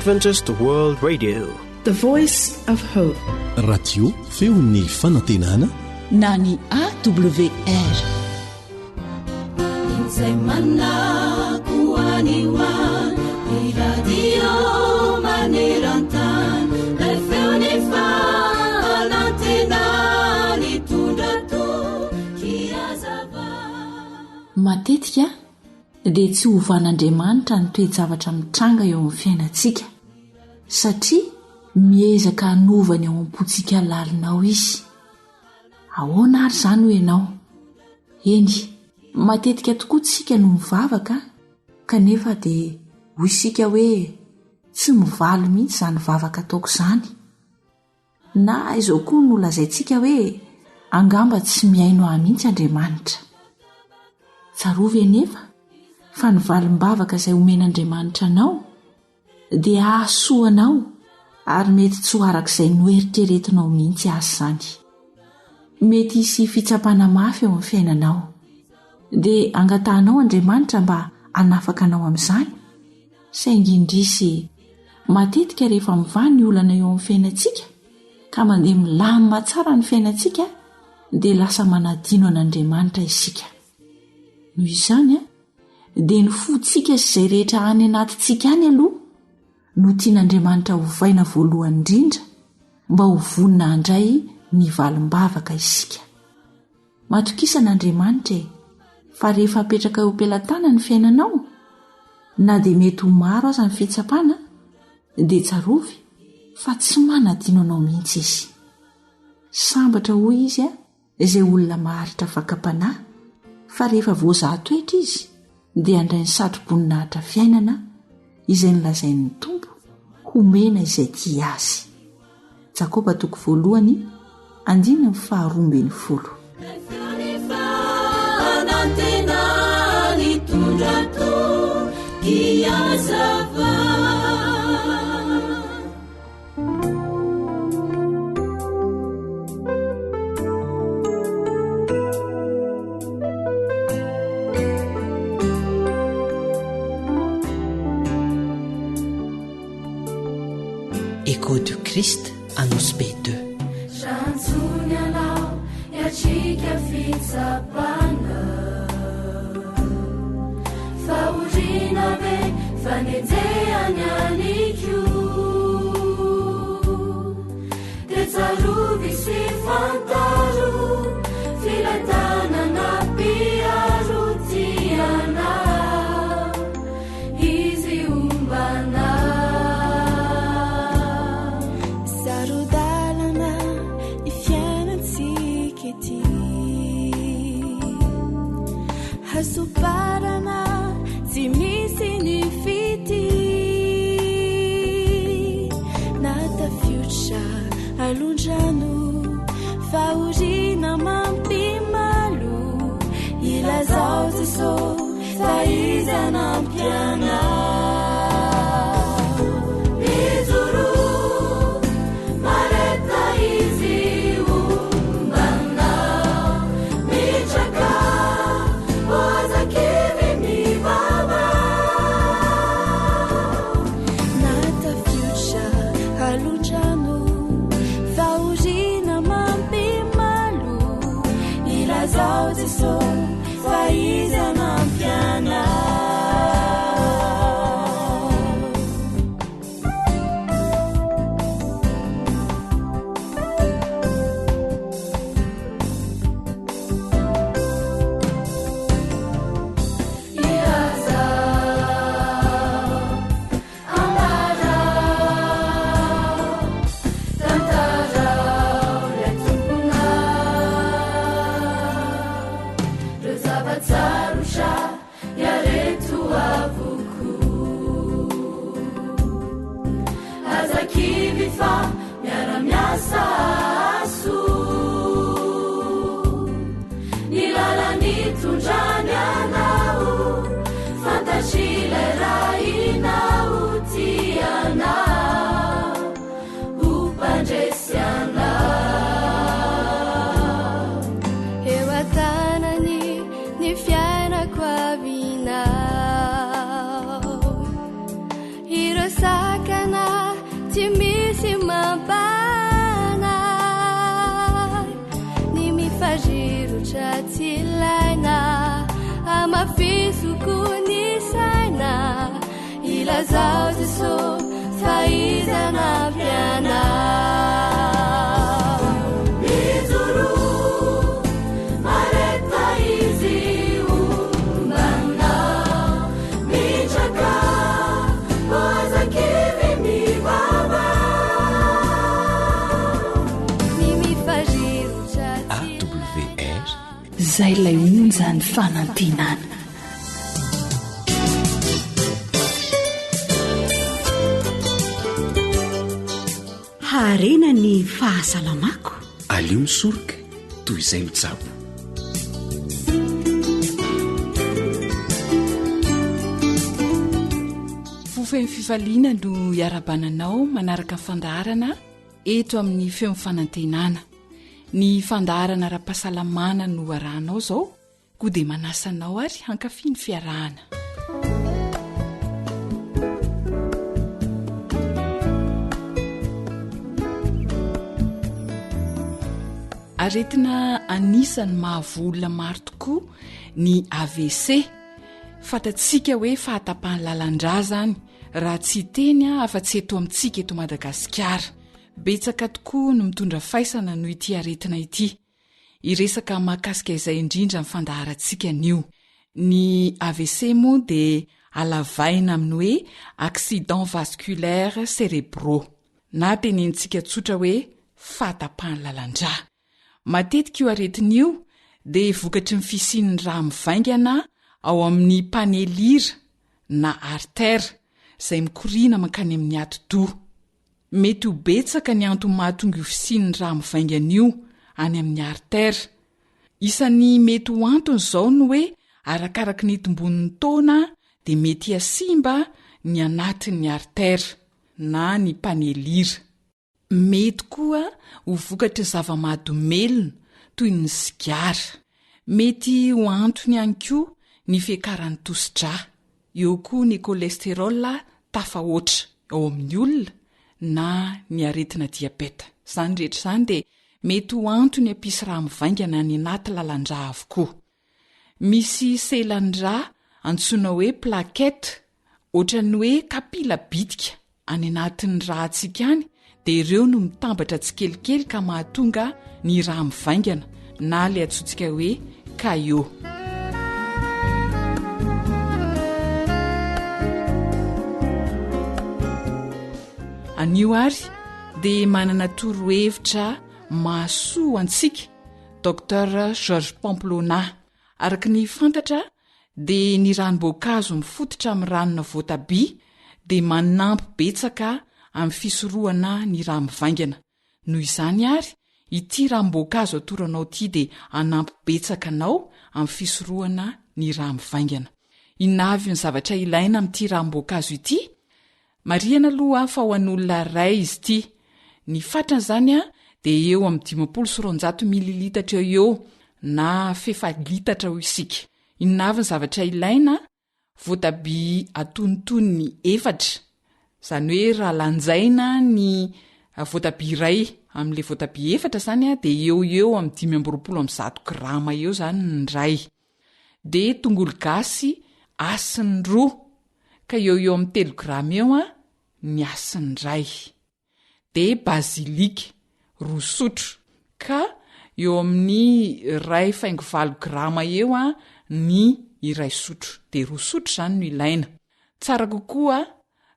Adventist World Radio, the voice of hope. Radio feon'ny fanantenana na ny AWR. Insemana kuaniwan radio manerantan feoni fanantenani tundrato kiazava. Matetika dia tsy hovan'Andriamanitra ny toe-javatra mitranga eo amin'ny fiainantsika satria miezaka hanovany ao am-pontsika lalinao izy. Ahoana ary izany ho ianao? Eny, matetika tokoa tsika no mivavaka kanefa dia hoy isika hoe tsy mivaly mihitsy izany vavaka ataoko izany, na izao koa no lazaintsika hoe angamba tsy miaino ahy mihitsy Andriamanitra. Tsarovy anefa fa ny valim-bavaka izay omen'Andriamanitra anao dia ahasoanao ary mety tsy ho arak'izay noeritreretinao mihitsy azy izany. Mety hisy fitsapana mafy eo amin'ny fiainanao dia angatahanao Andriamanitra mba hanafaka anao amin'izany. Saingy indrisy matetika rehefa mivany ny olana eo amin'ny fiainantsika ka mandeha milamina tsara ny fiainantsika dia lasa manadino an'Andriamanitra isika. Noho izany dia ny fontsika sy izay rehetra any anatintsika any aloha no tian'Andriamanitra hovaina voalohany indrindra mba ho vonina handray ny valim-bavaka isika. Matokisan'Andriamanitra fa rehefa apetraka eo am-pelantana ny fiainanao na dia mety ho maro aza ny fitsapana dia tsarovy fa tsy manadino anao mihitsy izy. Sambatra hoy izy izay olona maharitra fakapanahy fa rehefa voazahatoetra izy dia handray ny satroboninahitra fiainana izay nolazain'ny Tompo homena izay tia azy. Jakoba 1:12. Écho du Christ annonce B2. Chantsony anao iatrika fitsapana faorina ve fanenjehany aniko dia tsarovy sy fantaro filatanana piaro tiana izy ombana sarodalana ifiainantsika ety hasoparana tsy misy ny fity nata fiotra alondrano faorina mampimalo ilazao Jesosy fa izy anampiana mijoro mareta izy ombana mitraka ozakivy mivava nata fiotra alondrano faorina mampimalo ilazao Jesosy fa izy anampiana fazirotra tsy ilaina amafisoko ny saina ilazao Jesosy fahaizana ampiana mijoro mareta izy ombana mitraka ozakivy mivava ny mifazirotra AWR izay ilay onja ny fanantenana. Harena ny fahasalamako. Alio misoroka toy izay mitsabo. Fofeny fifaliana no iarabananao manaraka fandaharana eto amin'ny feo fanantenana. Ny fandaharana ara-pahasalamana no arahanao zao koa dia manasanao ary hankafy ny fiarahana. Aretina anisany mahavolona maro tokoa ny AVC. Fatatsika hoe fahatapahan'ny lalandra zany raha tsy teny afa-tsy eto amintsika eto Madagasikara. Betsaka tokoa no mitondra faisana noho ity aretina ity. Iresaka mahakasika izay indrindra ny fandaharantsika anio. Ny AVC moa dia alavaina amin'ny hoe accident vasculaire cérébraux na tenenintsika tsotra hoe fahatapahan'ny lalandra. Matetika io aretin'io dia vokatry ny fisian'ny raha mivaingana ao amin'ny panelira na artère izay mikorina mankany amin'ny ati-doha. Mety ho betsaka ny antony mahatonga io fisian'ny raha mivaingana io any amin'ny artère. Isan'ny mety ho antony izao no hoe arakaraka ny tombonin'ny taona dia mety hasimba ny anatin'ny artère na ny panelira. Mety koa ho vokatry ny zava-mahadomelina toy ny sigara. Mety ho antony ihany koa ny fiakaran'ny tosi-drà. Eo koa ny cholesterol tafahoatra ao amin'ny olona na ny aretina diabeta. Izany rehetra izany dia mety ho antony hampisy raha mivaingana any anaty lalandrà avokoa. Misy selan-drà antsoina hoe plaquette, ohatran'ny hoe kapila bitika any anatin'ny ràtsika any. Dia ireo no mitambatra tsikelikely ka mahatonga ny raha mivaingana na ilay atsotsika hoe caillot. Anio ary dia manana torohevitra mahasoa antsika Dr Georges Pamplona. Araka ny fantatra dia ny ranom-boankazo mifototra amin'ny ranona voatabia dia manampy betsaka amin'ny fisorohana ny raha mivaingana. Noho izany ary ity ranom-boankazo atoranao ity dia anampy betsaka anao amin'ny fisorohana ny raha mivaingana. Inona avy ny zavatra ilaina amin'ity ranom-boankazo ity? Marihana aloha fa ho an'olona iray izy ity. Ny fatrany zany dia eo amin'ny 500 mililitatra eo na 7 litatra ho isika. Inona avy ny zavatra ilaina? Voatabia atonotony 4. Izany hoe raha lanjaina ny voatabia iray amin'ilay voatabia 4 zany dia eo amin'ny 520 grama eo zany ny iray. Dia tongolo gasy asiny 2 ka eo amin'ny 3 grama eo ny asiny iray. Dia basilika 2 sotro ka eo amin'ny 1,4 grama eo ny iray sotro. Dia 2 sotro zany no ilaina. Tsara kokoa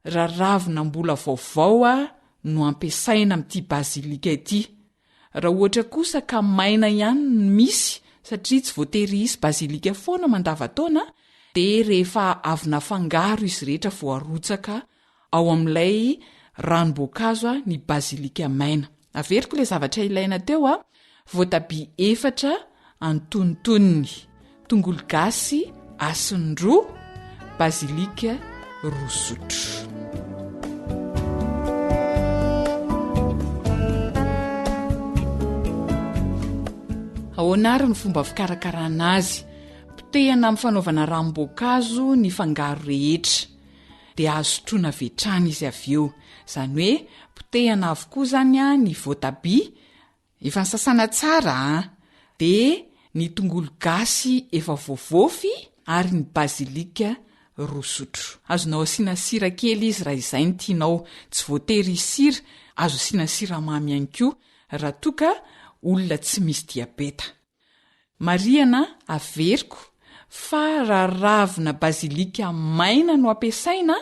raha ravina mbola vaovao no ampiasaina amin'ity basilika ity. Raha ohatra kosa ka maina ihany ny misy satria tsy voatery isy basilika foana mandavantaona dia rehefa avy nafangaro izy rehetra vao arotsaka ao amin'ilay ranom-boankazo ny basilika maina. Averiko ilay zavatra ilaina teo voatabia 4 antonontonony, tongolo gasy asiny 2, basilika 2 sotro. Ahoana ary ny fomba fikarakarana azy? Potehana amin'ny fanaovana ranom-boankazo ny fangaro rehetra dia azo sotroina vetrana izy avy eo. Izany hoe potehana avokoa zany ny voatabia efa sasana tsara dia ny tongolo gasy efa voavofy ary ny bazilika roa sotro. Azonao asiana sira kely izy raha izay ny tianao, tsy voatery sira, azo asiana siramamy ihany koa raha toka olona tsy misy diabeta. Mariana averiko fa raha ravina bazilika maina no ampiasaina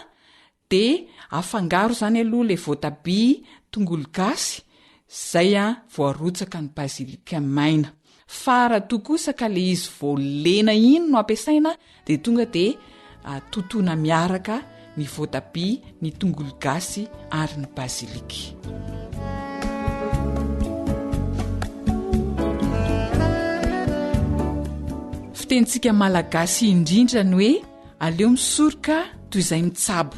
dia afangaro zany aloha le voatabia, tongolo gasy, zay voarotsaka ny bazilika maina. Fa raha toa kosa ka le izy voalena iny no ampiasaina dia tonga dia totona miaraka ny voatabia, ny tongolo gasy ary ny bazilika. Fitentsika malagasy indrindra ny hoe aleo misoroka toy izay mitsabo.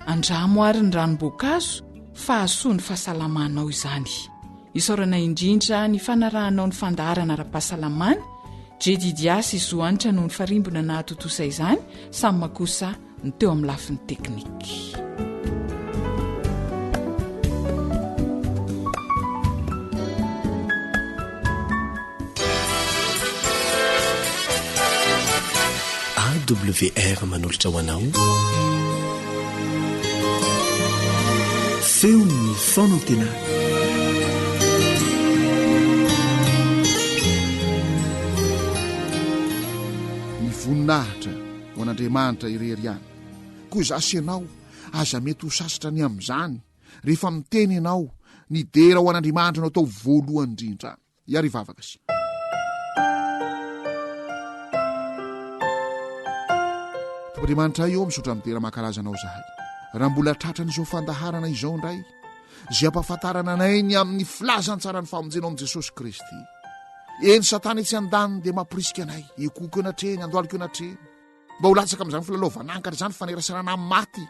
Andramo ary ny ranom-boankazo fa hasoa ny fahasalamanao izany. Isaorana indrindra ny fanarahanao ny fandaharana ara-pahasalamana. Jedidiasy Zoanitra no ny farimbona na totosa izany, samy makosa ny teo amin'ny lafiny teknika. AWR manolotra ho anao feo ny fonantena. Ny voninahitra ho an'Andriamanitra irery ihany. Koa zasy ianao aza mety ho sasatra ny amin'izany rehefa miteny ianao ny dera ho an'Andriamanitra no atao voalohany indrindra. Iary vavaka sy. Andriamanitra io misotra amin'ny dera mahakalazanao zahay. Raha mbola tratrany izao fandaharana izao indray, zay ampahafantarana anay ny amin'ny filazantsara ny famonjenao amin'i Jesosy Kristy. Eny Satana tsy andaniny dia mampirisika anay, ekoko anatreny, andoaliko anatreny. Mba ho latsaka amin'izany filalaovanankatra izany fanerasarana amin'ny maty,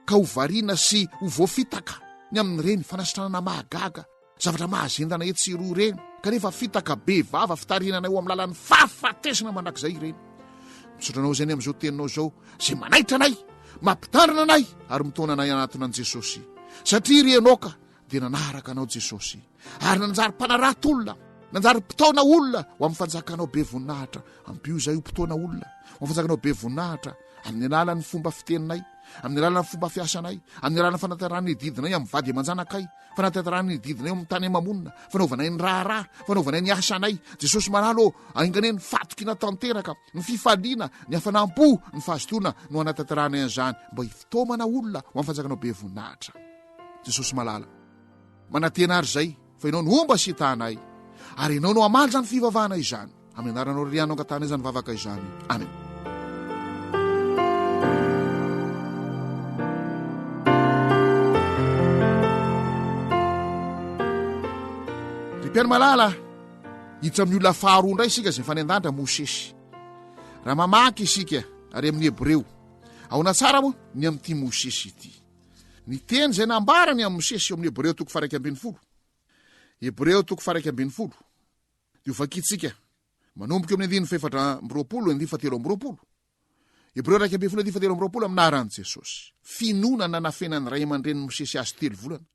ka ho variana sy ho voafitaka ny amin'ny reny fanasitranana mahagaga, zavatra mahazendana etsy roa reny, kanefa fitaka be vava fitarinanay ho amin'ny lalan'ny fahafatesana mandrakizay ireny. Misotranao zay ny amin'izao teninao zao, zay manaitra anay, mampitandrina anay ary mitona anay anatinan'i Jesosy. Satria ry enoka dia nanaraka anao Jesosy, ary nanjary mpanarato-olona, nanjary mpitaona olona ho amin'ny fanjakanao be voninahitra. Ampio zay ho mpitaona olona ho amin'ny fanjakanao be voninahitra amin'ny alalan'ny fomba fiteninay, amin'ny alalan'ny fomba fiasanay, amin'ny alalan'ny fanatarany didinay amin'ny vady aman-janakay, fanatarany didinay amin'ny tany mamonina, fanaovanay ny raharaha, fanaovanay ny asanay. Jesosy manalo ainganay ny fatokina tanteraka, ny fifaliana, ny hafanampo, ny fahazotoana no anatatarany an'izany mba hifitomana olona ho amin'ny fanjakanao be voninahitra. Jesosy malala manatena ary zay fa ianao no omba sy hitanay, ary ianao no amaly zany fivavahana izany. Amin'ny anaranao rianao angatana izany vavaka izany. Amen. Ripiany malala hiditra amin'ny olona faharoa indray isika zay fanendandra Mosesy. Raha mamaky isika ary amin'ny Hebreo, aona tsara moa ny amin'ity Mosesy ity. Ny teny zay nambarany amin'ny Mosesy eo amin'ny Hebreo 1:12. Hebreo 1:12. Dia vakitsika manomboka eo amin'ny 4:20. Hebreo 1:17 amin'ny naran'i Jesosy. Finonana nafenany ray aman-dreniny Mosesy azy 3 volana.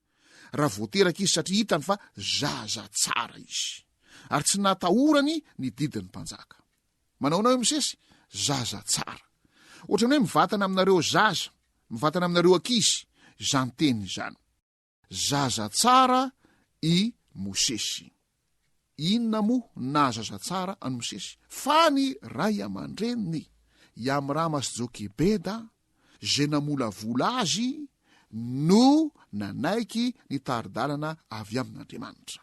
Raha voateraka izy satria hitany fa zaza tsara izy, ary tsy natahorany ny didin'ny mpanjaka. Manaonao Mosesy zaza tsara. Ohatran'ny hoe mivatana aminareo zaza, mivatana aminareo ankizy, izany teny izany. Zaza tsara i Mosesy. Inona moa na zaza tsara any Mosesy? Fa ny ray aman-dreniny Iamrama sy Jokebeda, zay namolavola azy no nanaiky ny taridalana avy amin'Andriamanitra.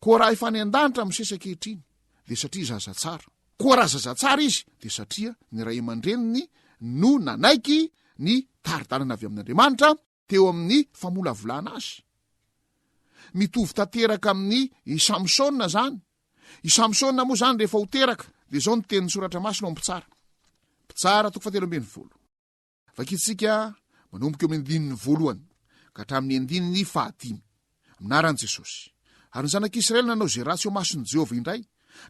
Koa raha efa nian-danitra Mosesy ankehitriny dia satria zaza tsara. Koa raha zaza tsara izy dia satria ny ray aman-dreniny no nanaiky ny taridalana avy amin'Andriamanitra teo amin'ny famolavolana azy. Mitovy tanteraka amin'ny i Samsona zany. I Samsona moa zany rehefa ho teraka dia zao ny tenin'ny soratra masina mpitsara. Mpitsara 7:20. Vakitsika manomboka eo amin'ny 1:1 ka hatramin'ny 1:5 aminaran'i Jesosy. Ary ny zanak'Israely nanao zay ratsy eo mason'i Jehova indray,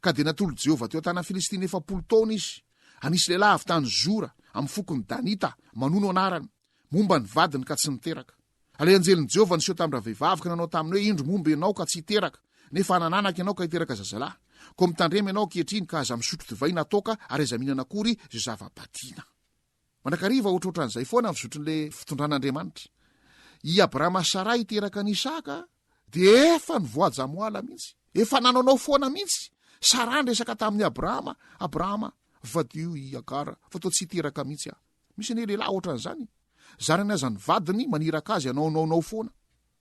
ka dia natolo Jehova teo an-tany Filistina 40 taona izy. Anisy lehilahy avy tany Zora amin'ny fokony Danita manono anarany, momba ny vadiny ka tsy niteraka. Ale anjelin'i Jehova niseho tamin'ny vehivavy ka nanao taminy hoe indro momba ianao ka tsy hiteraka, nefa nananaka ianao ka hiteraka zazalahy. ko mitandrema ianao kehitriny ka aza misotro divaina toka ary aza mihinana akory zay zava-padina. Manakariva ohatrohatran'izay foana mizotryn'le fitondran'Andriamanitra. I Abrahama Sarai teraka ny Isaka de efa nivoajamoala mihitsy, efa nanaonao foana mihitsy. Sara resaka tamin'ny Abrahama vadio i Agara fa to tsy teraka mihitsy misy ny lehilahy ohatran'izany. Zarany aza ny vadiny maniraka azy anaonaonao foana.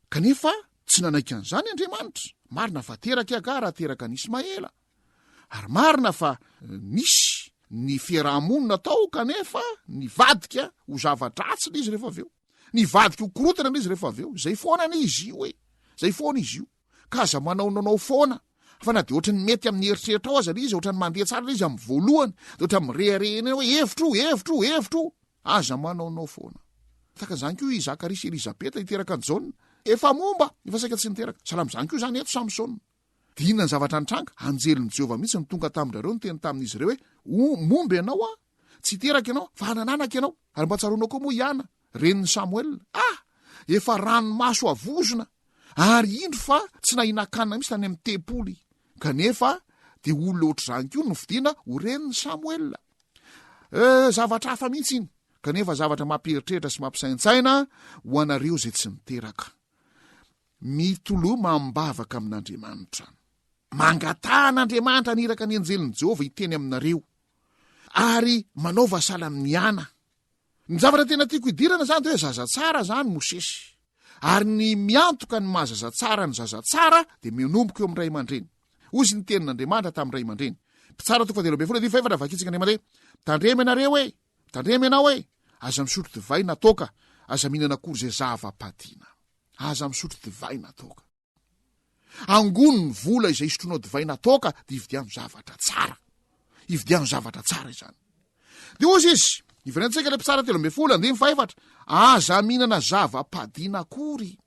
Kanefa tsy nanaiky an'izany Andriamanitra. Marina fa teraka i Agara teraka ny Ismaela. Ary marina fa nisy ny fiarahamonina tao kanefa nivadika ho zava-dratsy izy rehefa aveo. Nivadika ho korotana izy rehefa aveo. Zay foana izy io zay foana izy io. Ka aza manaonanao foana. Fa na de ohatrany mety amin'ny eritreritra ao aza izy, ohatrany mandeha tsara izy amin'ny voalohany, de ohatrany mirehirehina hoe hevitro. Aza manaonao foana. Taka zany koa i Zakaria sy Elizabeta iteraka ny Jaona. Efa momba, efa saika tsy niteraka. Salamy zany koa zany eto Samsona. Dinina ny zavatra nitranga, anjelin'ny Jehova mihitsy ny tonga tamin'ireo ny teny tamin'izy ireo hoe momba ianao tsy teraka ianao, fa hanananaka ianao. Ary mba tsaronao koa moa Iana, renin'ny Samuel. Efa ranomaso avozona. Ary indro fa tsy nahinakanina mihitsy tany amin'ny tempoly. Kanefa de olona ohatr'izany koa novidiana ho renin'ny Samuel. Zavatra hafa mihitsy iny. Kanefa zavatra mampieritreritra sy mampisaintsaina ho anareo zay tsy niteraka. Mitoloha mambavaka amin'Andriamanitra. Mangatan'Andriamanitra niraka ny anjelin'ny Jehova iteny aminareo. Ary manao vasala amin'ny ana. Ny zavatra tena tiako idirana zany de hoe zaza tsara zany Mosesy. Ary ny miantoka ny mahazaza tsara ny zaza tsara de minomboka eo amin'ray aman-dreny. Ozy ny tenin'Andriamanitra tamin'ray aman-dreny. Pitsara 2:12 vakitsika Andriamanitra. Tandrema ianao aza misotro divaina toka, aza mihinana akory zay zava-padina. Aza misotro divaina toka. Angony ny vola izay isotronao divaina toka de ividiano zavatra tsara. Ividiano zavatra tsara izany. De ozy izy, iverentsika le pitsara 13:15, aza mihinana zava-padina akory.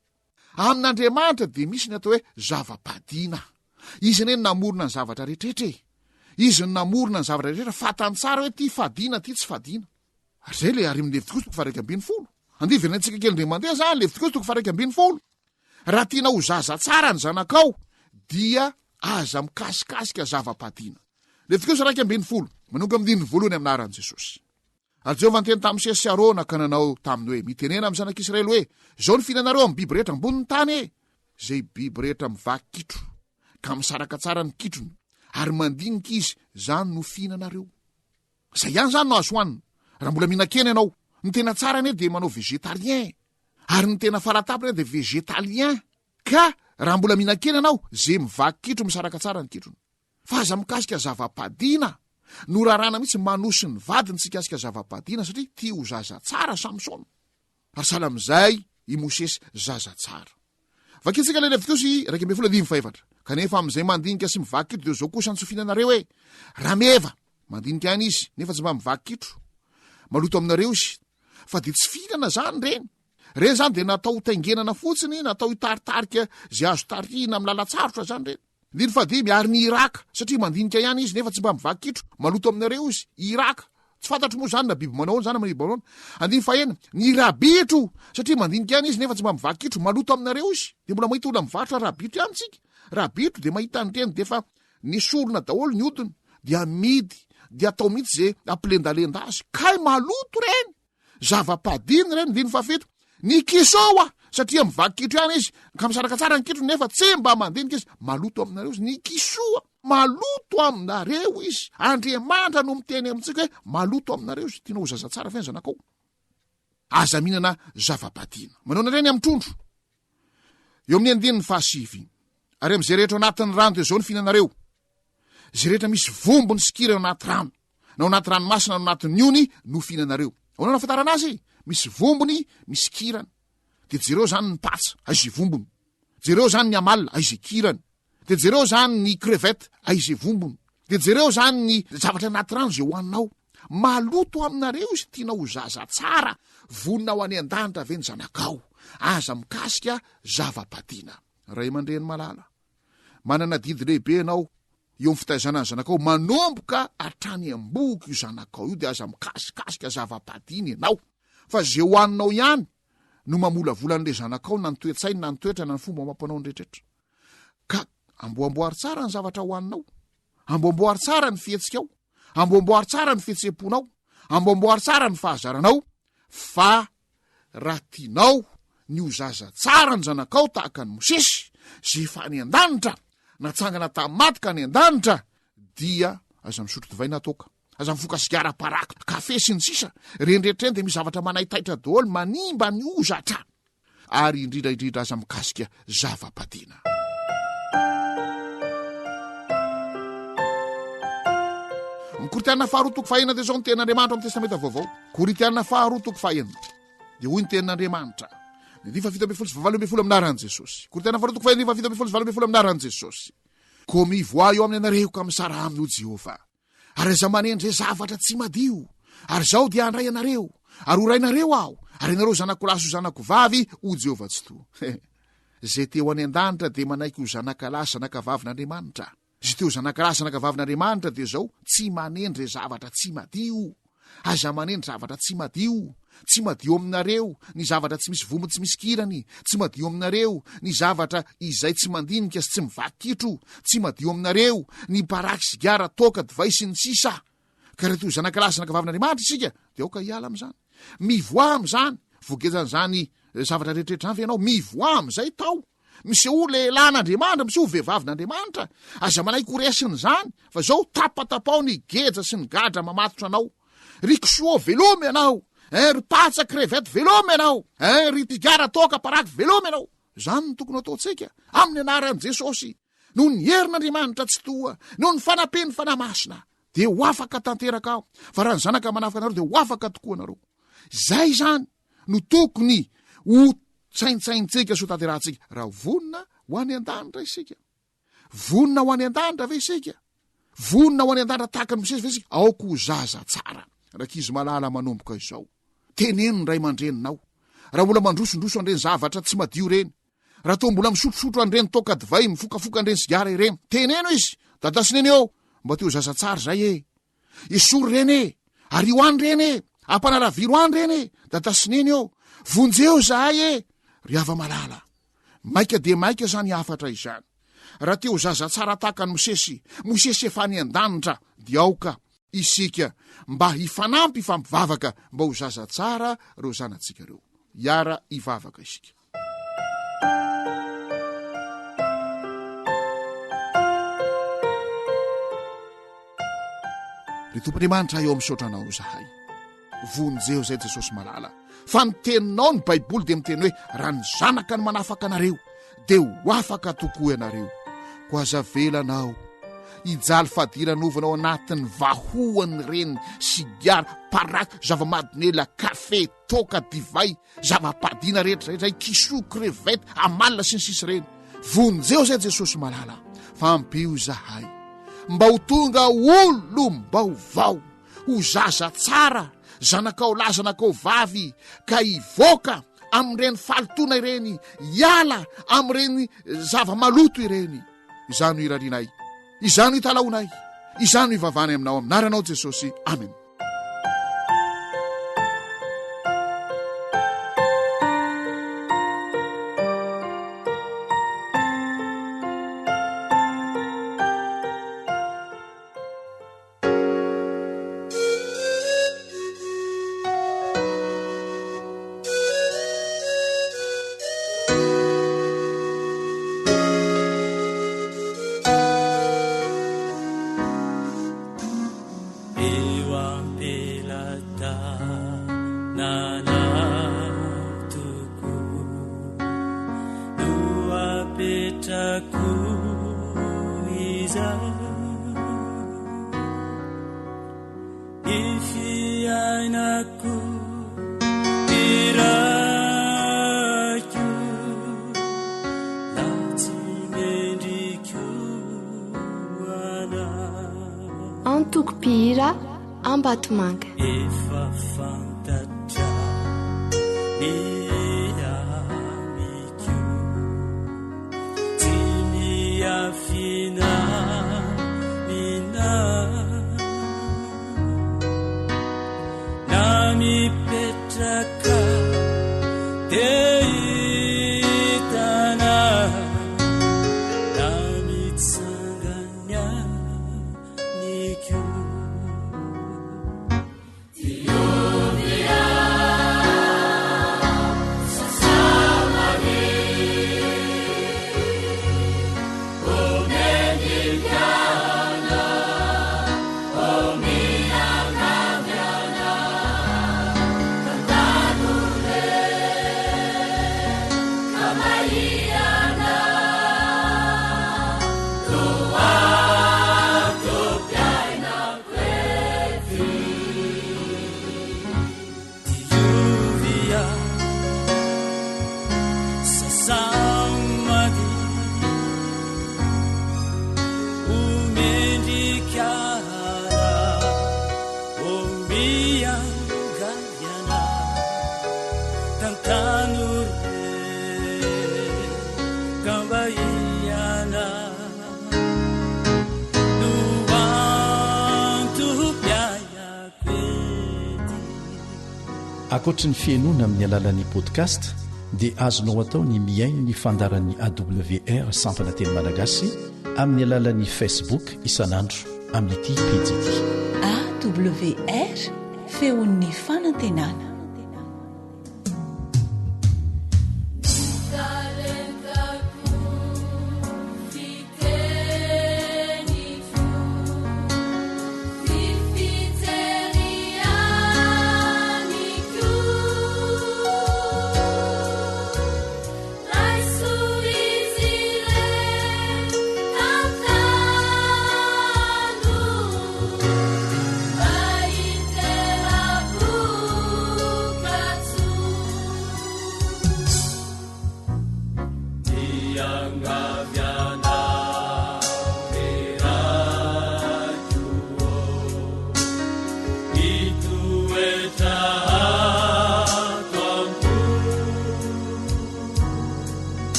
Amin'Andriamanitra de misy ny atao hoe zava-padina. Izy neny namorona ny zavatra rehetrretra. Izy ny namorona ny zavatra rehetrretra, fatany tsara hoe ty fadina ty tsy fadina. Ary zay le ary amin'ny Levitikosy 2:40. Andeha verentsika kely ndray mandeha zany Levitikosy 2:40. Raha tiana ho zaza tsara ny zanakao dia aza mikasikasika zava-padina. Levitikosy 2:40 manomboka amin'ny 1 amin'ny anaran'i Jesosy. Ary Jehova niteny tamin'ny Mosesy sy Arona ka nanao taminy hoe mitenena amin'ny zanak'Israely hoe zao ny fihinanareo amin'ny biby rehetra ambonin'ny tany zay biby rehetra mivaky kitro ka misaraka tsara ny kitrony ary mandinika izy zany no fihinanareo. Zay ihany zany no azo hoanina. Raha mbola mihinan-kena ianao, ny tena tsara ane de manao végétarien, ary ny tena faratapina de végétalien. Ka raha mbola mihinan-kena ianao, zay mivaky kitro misaraka tsara ny kitrony. Fa aza mikasika zava-padina. No rarana mihitsy manosy ny vadiny tsy kasika zava-padina satria tia ho zaza tsara Samsona. Ary sahala amin'izay i Mosesy zaza tsara. Vakitsika le Levitikosy 2:15. Kanefa amin'izay mandinika sy mivaky kitro de zao kosa ny tsofinanareo hoe rameva mandinika any izy nefa tsy mba mivaky kitro. Maloto aminareo izy. Fa de tsy fihinana zany reny. Reny zany de natao taingenana fotsiny, natao hitaritarika zay azo tarihina amin'ny lalatsarotra zany reny. Ndiny fady miary ny iraka satria mandinika ihany izy nefa tsy mba mivaky kitro. Maloto aminareo izy iraka. Tsy fantatro moa zany na biby manao zany amin'ny biby manao. Andiny fahena ny rabitro satria mandinika ihany izy nefa tsy mba mivaky kitro. Maloto aminareo izy. De mbola mahita olona mivarotra rabitro ihany tsika. Rabitro de mahita ny teny de fa nisorona daholo ny odiny de amidy de atao mihitsy zay ampilendalenda azy. Kay maloto reny. Zava-padiny reny ndiny fafito. Ny kisoa satria mivaky kitro ihany izy ka misaraka tsara ny kitro nefa tsy mba mandinika izy. Maloto aminareo izy. Ny kisoa maloto aminareo izy. Andriamanitra no miteny amintsika hoe maloto aminareo izy. Tiana ho zaza tsara fa ny zanakao. Aza mihinana zava-padina. Manao na reny amin'ny trondro. Eo amin'ny 9:7. Ary am'izay rehetra anatin'ny rano de zao ny fihinanareo. Zay rehetra misy vombony sy kira ao anaty rano. Na ao anaty ranomasina na ao anatin'ny ony no fihinanareo. Ao nafatarana azy, misy vombony, misy kirany. De jereo zany ny patsa, aizy vombony. Jereo zany ny amalina, aizy kirany. De jereo zany ny crevette, aizy vombony. De jereo zany ny zavatra anaty rano zay hoaninao. Maloto aminareo izy tiana ho zaza tsara. Vonina ho any an-danitra ve ny zanakao. Aza mikasika zava-padina. Ray aman-dreny malala. Manana didy lehibe ianao eo amin'ny fitaizana ny zanakao, manomboka hatrany am-boky io zanakao io de aza mikasikasika zava-padina ianao. Fa zay hoaninao ihany no mamolavolan'le zanakao na ny toetsainy na ny toetra na ny fomba mampanao ny rehetrrehetra. Ka amboamboary tsara ny zavatra hoaninao. amboamboary tsara ny fihetsikao, amboamboary tsara ny fihetseponao, amboamboary tsara ny fahazaranao. Fa raha tianao ny ozaza tsara ny zanakao tahaka ny Mosesy zay efa ny an-danitra, natsangana tamin'ny maty ka ny an-danitra, dia aza misotro divay natoka, aza mifoka sigara parako, kafe sy ny sisa, renrehetreny de misy zavatra manahitaitra daholo manimba ny ozatra, ary indrindraindrindra aza mikasika zava-padina. Koritianina faharoa toko fahaenina de zao ny tenin'Andriamanitra amin'ny testamenta vaovao. Koritianina faharoa toko fahaenina de hoy ny tenin'Andriamanitra. Ny fafito ambin'ny folo sy valo ambin'ny folo amin'naran'i Jesosy. Koritianina faharoa toko fahaenina, fafito ambin'ny folo sy valo ambin'ny folo amin'naran'i Jesosy. Ko mivoa eo amin'ny anareo ka misara aminy o Jehova, ary aza manendry zavatra tsy madio, ary zao dia andray anareo, ary horainareo aho, ary ianareo zanako lahy sy zanako vavy o Jehova tsy to. Zay teo any an-danitra de manaiky ho zanaka lahy zanaka vavin'Andriamanitra. Zay teo zanaka lahy zanaka vavin'Andriamanitra de zao tsy manendry zavatra tsy madio, aza manendry zavatra tsy madio. Tsy madio aminareo ny zavatra tsy misy vombo tsy misy kirany, tsy madio aminareo ny zavatra izay tsy mandinika sy tsy mivakitro, tsy madio aminareo ny paraky sigara toka divay sy ny sisa. Ka raha to zanaka lahy zanaka vavin'Andriamanitra isika de aoka hiala am'zany, mivoa am'zany, voagezan'zany zavatra rehetrarehetra any ianao, mivoa am'zay tao. Misy o lehilahin'Andriamanitra, misy o vehivavin'Andriamanitra, aza manaiky horesin'zany, fa zao tapatapao ny geja sy ny gadra mamatotra anao. Ry kisoa velomy ianao, ry patsa crevette velomy ianao, ry tigara toka paraky velomy ianao. Zany no tokony ataotsika amin'ny anaran'i Jesosy, noho ny herin'Andriamanitra tsy toa, noho ny fanapeny fanamasina, de ho afaka tanteraka aho. Fa raha ny zanaka manafaka anareo de ho afaka tokoa anareo. Zay zany no tokony ho tsaintsaintsika so tanterahantsika. Raha vonina ho any an-danitra isika, vonina ho any an-danitra ve isika, vonina ho any an-danitra tahaka ny Mosesy ve isika, aoko ho zaza tsara. Rakizy malala manomboka izao, teneno ny ray aman-dreninao. Raha mbola mandrosondroso andreny zavatra tsy madio reny, raha to mbola misotrosotro andreny toka divay, mifokafoka andreny sigara ireny, teneno izy, dadasineny eo, mba teo zaza tsara zay e, esory reny e, ary ho any reny e, ampanaraviro any reny e, dadasineny eo, vonjeo zahay e. Ry ava malala, maika de maika zany afatra izany. Raha teo zaza tsara tahaka ny Mosesy efa ny an-danitra, dia aoka isika mba hifanampy fampivavaka mba ho zaza tsara reo zanatsika reo. Iara ivavaka isika. Ry Tompon'Andriamanitra eo ami'saotranao zahay, vonjeo zay Jesosy malala, fa ny teninao ny Baiboly de miteny hoe raha ny zanaka ny manafaka anareo de ho afaka tokoa ianareo. Ko aza velanao ijaly fadiranovanao anatin'ny vahoany reny sigara, paraky, zava-madinela, kafe, toka, divay, zava-padina rehetrarehetra, kiso, crevette, amalina sy ny sisy reny. Vonjeo zay Jesosy malala, fampio zahay mba ho tonga olo mba ho vao, ho zaza tsara, zanakao lahy zanakao vavy, ka ivoaka am'ireny falotona ireny, iala am'ireny zava-maloto ireny. Izano irarinay, izano hitalaonay, izano hivavany aminao aminaranao Jesosy. Amen. Antokopihira Ambatomanga. Efa fantatra ny amiko, tsy miafina mina, na mipetraka de hitana, na mitsanganya ankoatra ny fiainoana amin'ny alalan'ni podcast dia azonao atao ny miaino ny fandaran'ny awr sampana teny malagasy amin'ny alalan'ni facebook isanandro amin'ity pejity awr feon'ny fanantenana.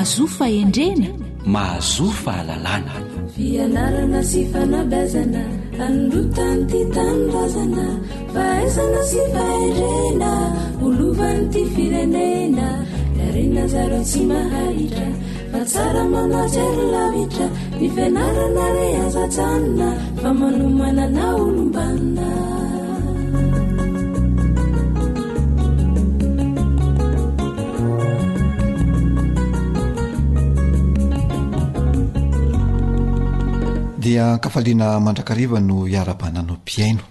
Mahazo fahendrena, mahazo fahalalana, fianarana sy fanabazana, androtany ty tanindrazana, fahaizana sy fahendrena, olovany ty firenena, darena zaro tsy mahahitra, fa tsara manajery lavitra, ny fianarana re azatsanina, fa manomanana olombanina. dia kafaliana mandrakariva no iarabananao mpiaino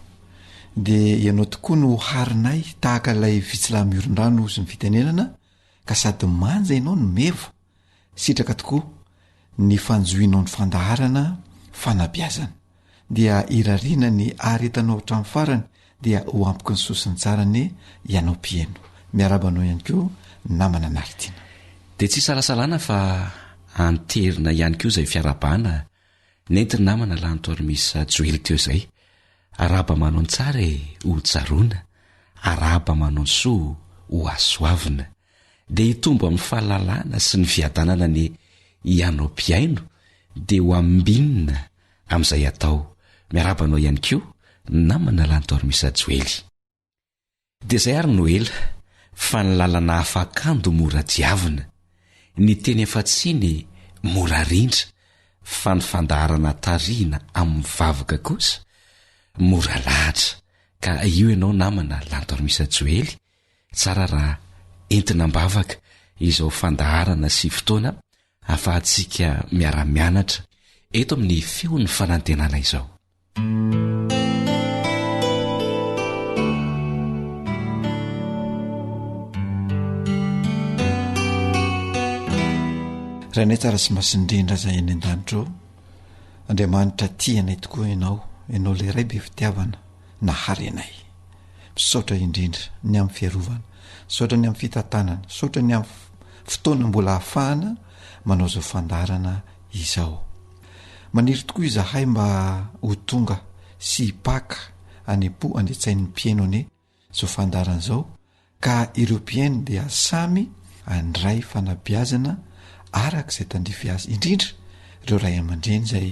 dia ianao tokoa no harinay tahaka ilay vitsilamiron-drano sy ny fitenenana ka sady manja ianao no mevo sitraka tokoa ny fanjoinao ny fandaharana fanabiazana dia irariana ny aretanao hatramin'ny farany dia ho ampiky ny sosiny tsara ny ianao mpiaino miarabanao ihany koa namana naritina dia tsy salasalana fa anterina ihany koa izay fiarabana nentiny namana lantoarymisa joely teo izay araba manao ny tsara ho tsaroana araba manao ny soa ho asoavina dia hitombo amin'ny fahalalana sy ny fiadanana ny ianao mpiaino dia ho ambinina amin'izay atao miarabanao ihany koa namana lantoarymisa joely dia izay ary noela fa ny lalana afakando mora diavina ny teny afa-tsiny mora rindra fa ny fandaharana tariana amin'ny vavaka kosa mora lahatra ka io ianao namana lantoarymisa joely tsara raha entina mbavaka izao fandaharana sy fotoana afahantsika miara-mianatra eto amin'ny feon'ny fanantenana izao. raha nay tsara sy masindrindra zay eny an-danitro Andriamanitra tianay tokoa ianao le ray be fitiavana nahary anay misaotra indrindra ny amin'ny fiarovana misaotra ny amin'ny fitantanana misaotra ny amin'ny fotoana mbola hafahana manao zao fandarana izao maniry tokoa izahay mba ho tonga sy hipaka anepo andetsain'ny mpiaino ane zao fandaran'izao ka ireo mpiaino dia samy andray fanabeazana arak'izay tandrify azy indrindra ireo ray aman-dreny zay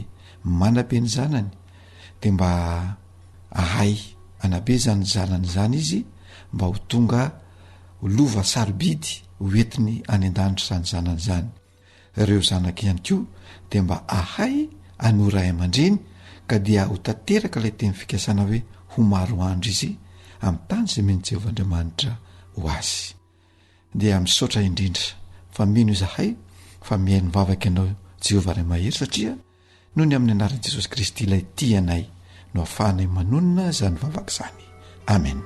manabe ny zanany de mba ahay anabe zany zanany zany izy mba ho tonga lova sarobidy hoentiny any an-danitra zany zanany zany. Ireo zanaka ihany koa de mba ahay anoray aman-dreny ka dia ho tanteraka ilay teny fikasana hoe ho maro andro izy amin'ny tany izay meny Jehovah'Andriamanitra ho azy. Dia misaotra indrindra fa mino izahay fa mihaino mivavaka ianao Jehovah Ray Mahery satria noho ny amin'ny anaran'i Jesosy Kristy ilay tianay no ahafahanay manonona zany vavaka zany. Amen.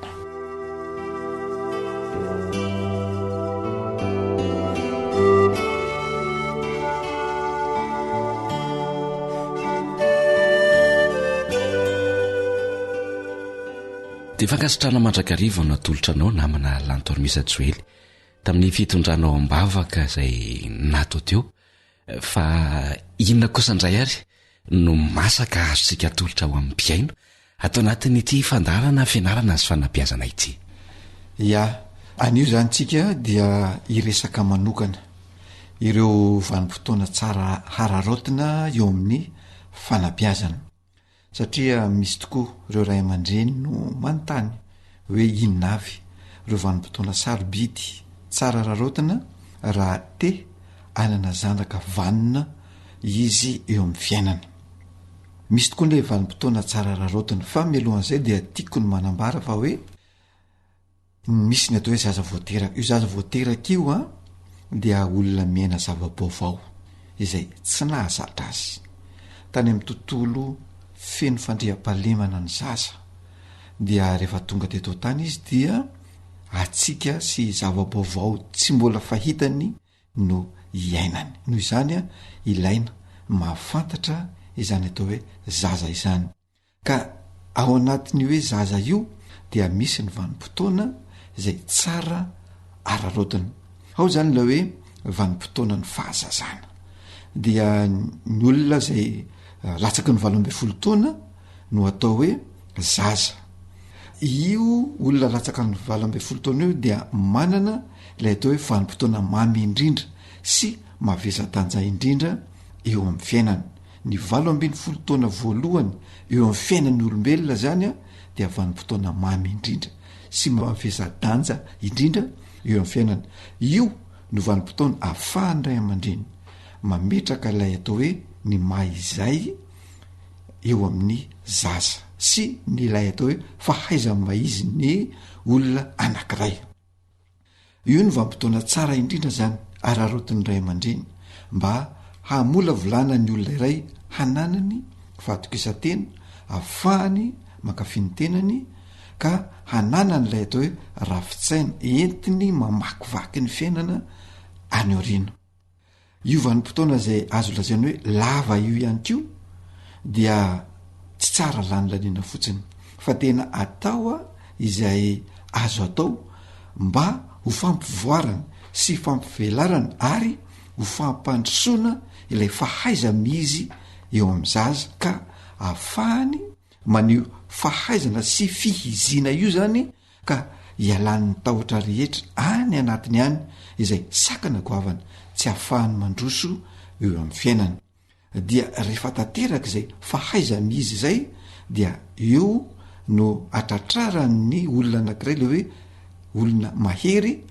dia fankasitrana mandrakariva no atolotra anao namana lantormisa Joely tamin'ny fitondranao am-bavaka izay nato teo fa inona kosa indray ary no masaka azontsika atolotra ho amin'ny mpiaino atao anatin'ity fandarana fianarana azy fanabeazana ity. Ya anio zany tsika dia iresaka manokana ireo vanim-potoana tsara hararotina eo amin'ny fanabeazana satria misy tokoa ireo ray aman-dreny no manontany hoe inona avy ireo vanim-potoana sarobidy tsara hararotina raha te anana zanaka vanona izy eo amin'ny fiainana. Misy tokoa ilay vanim-potoana tsara hararotina fa mialohan'izay dia tiako ny manambara fa hoe misy ny atao hoe zaza voateraka. Io zaza voateraka io dia olona miaina zava-baovao izay tsy nahazatra azy tany amin'ny tontolo feno fandriam-pahalemana ny zaza dia rehefa tonga teto tany izy dia atsika sy zava-baovao tsy mbola fahitany no iainany. Noho izany ilaina mahafantatra izany atao hoe zaza izany ka ao anatin'ny hoe zaza io dia misy ny vanim-potoana izay tsara ararotina. Ao zany la hoe vanim-potoana ny fahazazana dia ny olona zay latsaky ny 12 taona no atao hoe zaza. Io olona latsaka ny 12 taona io dia manana ilay atao hoe vanim-potoana mamy indrindra sy mavesa-danja indrindra eo amin'ny fiainana. Ny 12 taona voalohany eo amin'ny fiainan'ny olombelona zany dia vanim-potoana mamy indrindra sy mavesa-danja indrindra eo amin'ny fiainana. Io no vanim-potoana ahafahany ray aman-dreny mametraka ilay atao hoe ny mahizay eo amin'ny zaza sy ny ilay atao hoe fahaiza-maizy ny olona anankiray. Io ny vanim-potoana tsara indrindra zany ararotin'ny ray aman-dreny mba hamola volana ny olona iray hananany fahatokisa-tena ahafahany mankafy ny tenany ka hananany ilay atao hoe rafitsaina entiny mamakivaky ny fiainana any aoriana. Io vanim-potoana izay azo lazainy hoe lava io ihany koa dia tsy tsara lanilaniana fotsiny fa tena atao izay azo atao mba ho fampivoarana sy fampivelarana ary ho fampandrosoana ilay fahaiza mizy eo amin'ny zaza ka ahafahany manio fahaizana sy fihizina io zany ka ialan'ny tahotra rehetra any anatiny any izay sakana goavana tsy ahafahany mandroso eo amin'ny fiainana. Dia rehefa tanteraka izay fahaiza mizy izay dia eo no atratrarany olona anankiray le hoe olona mahery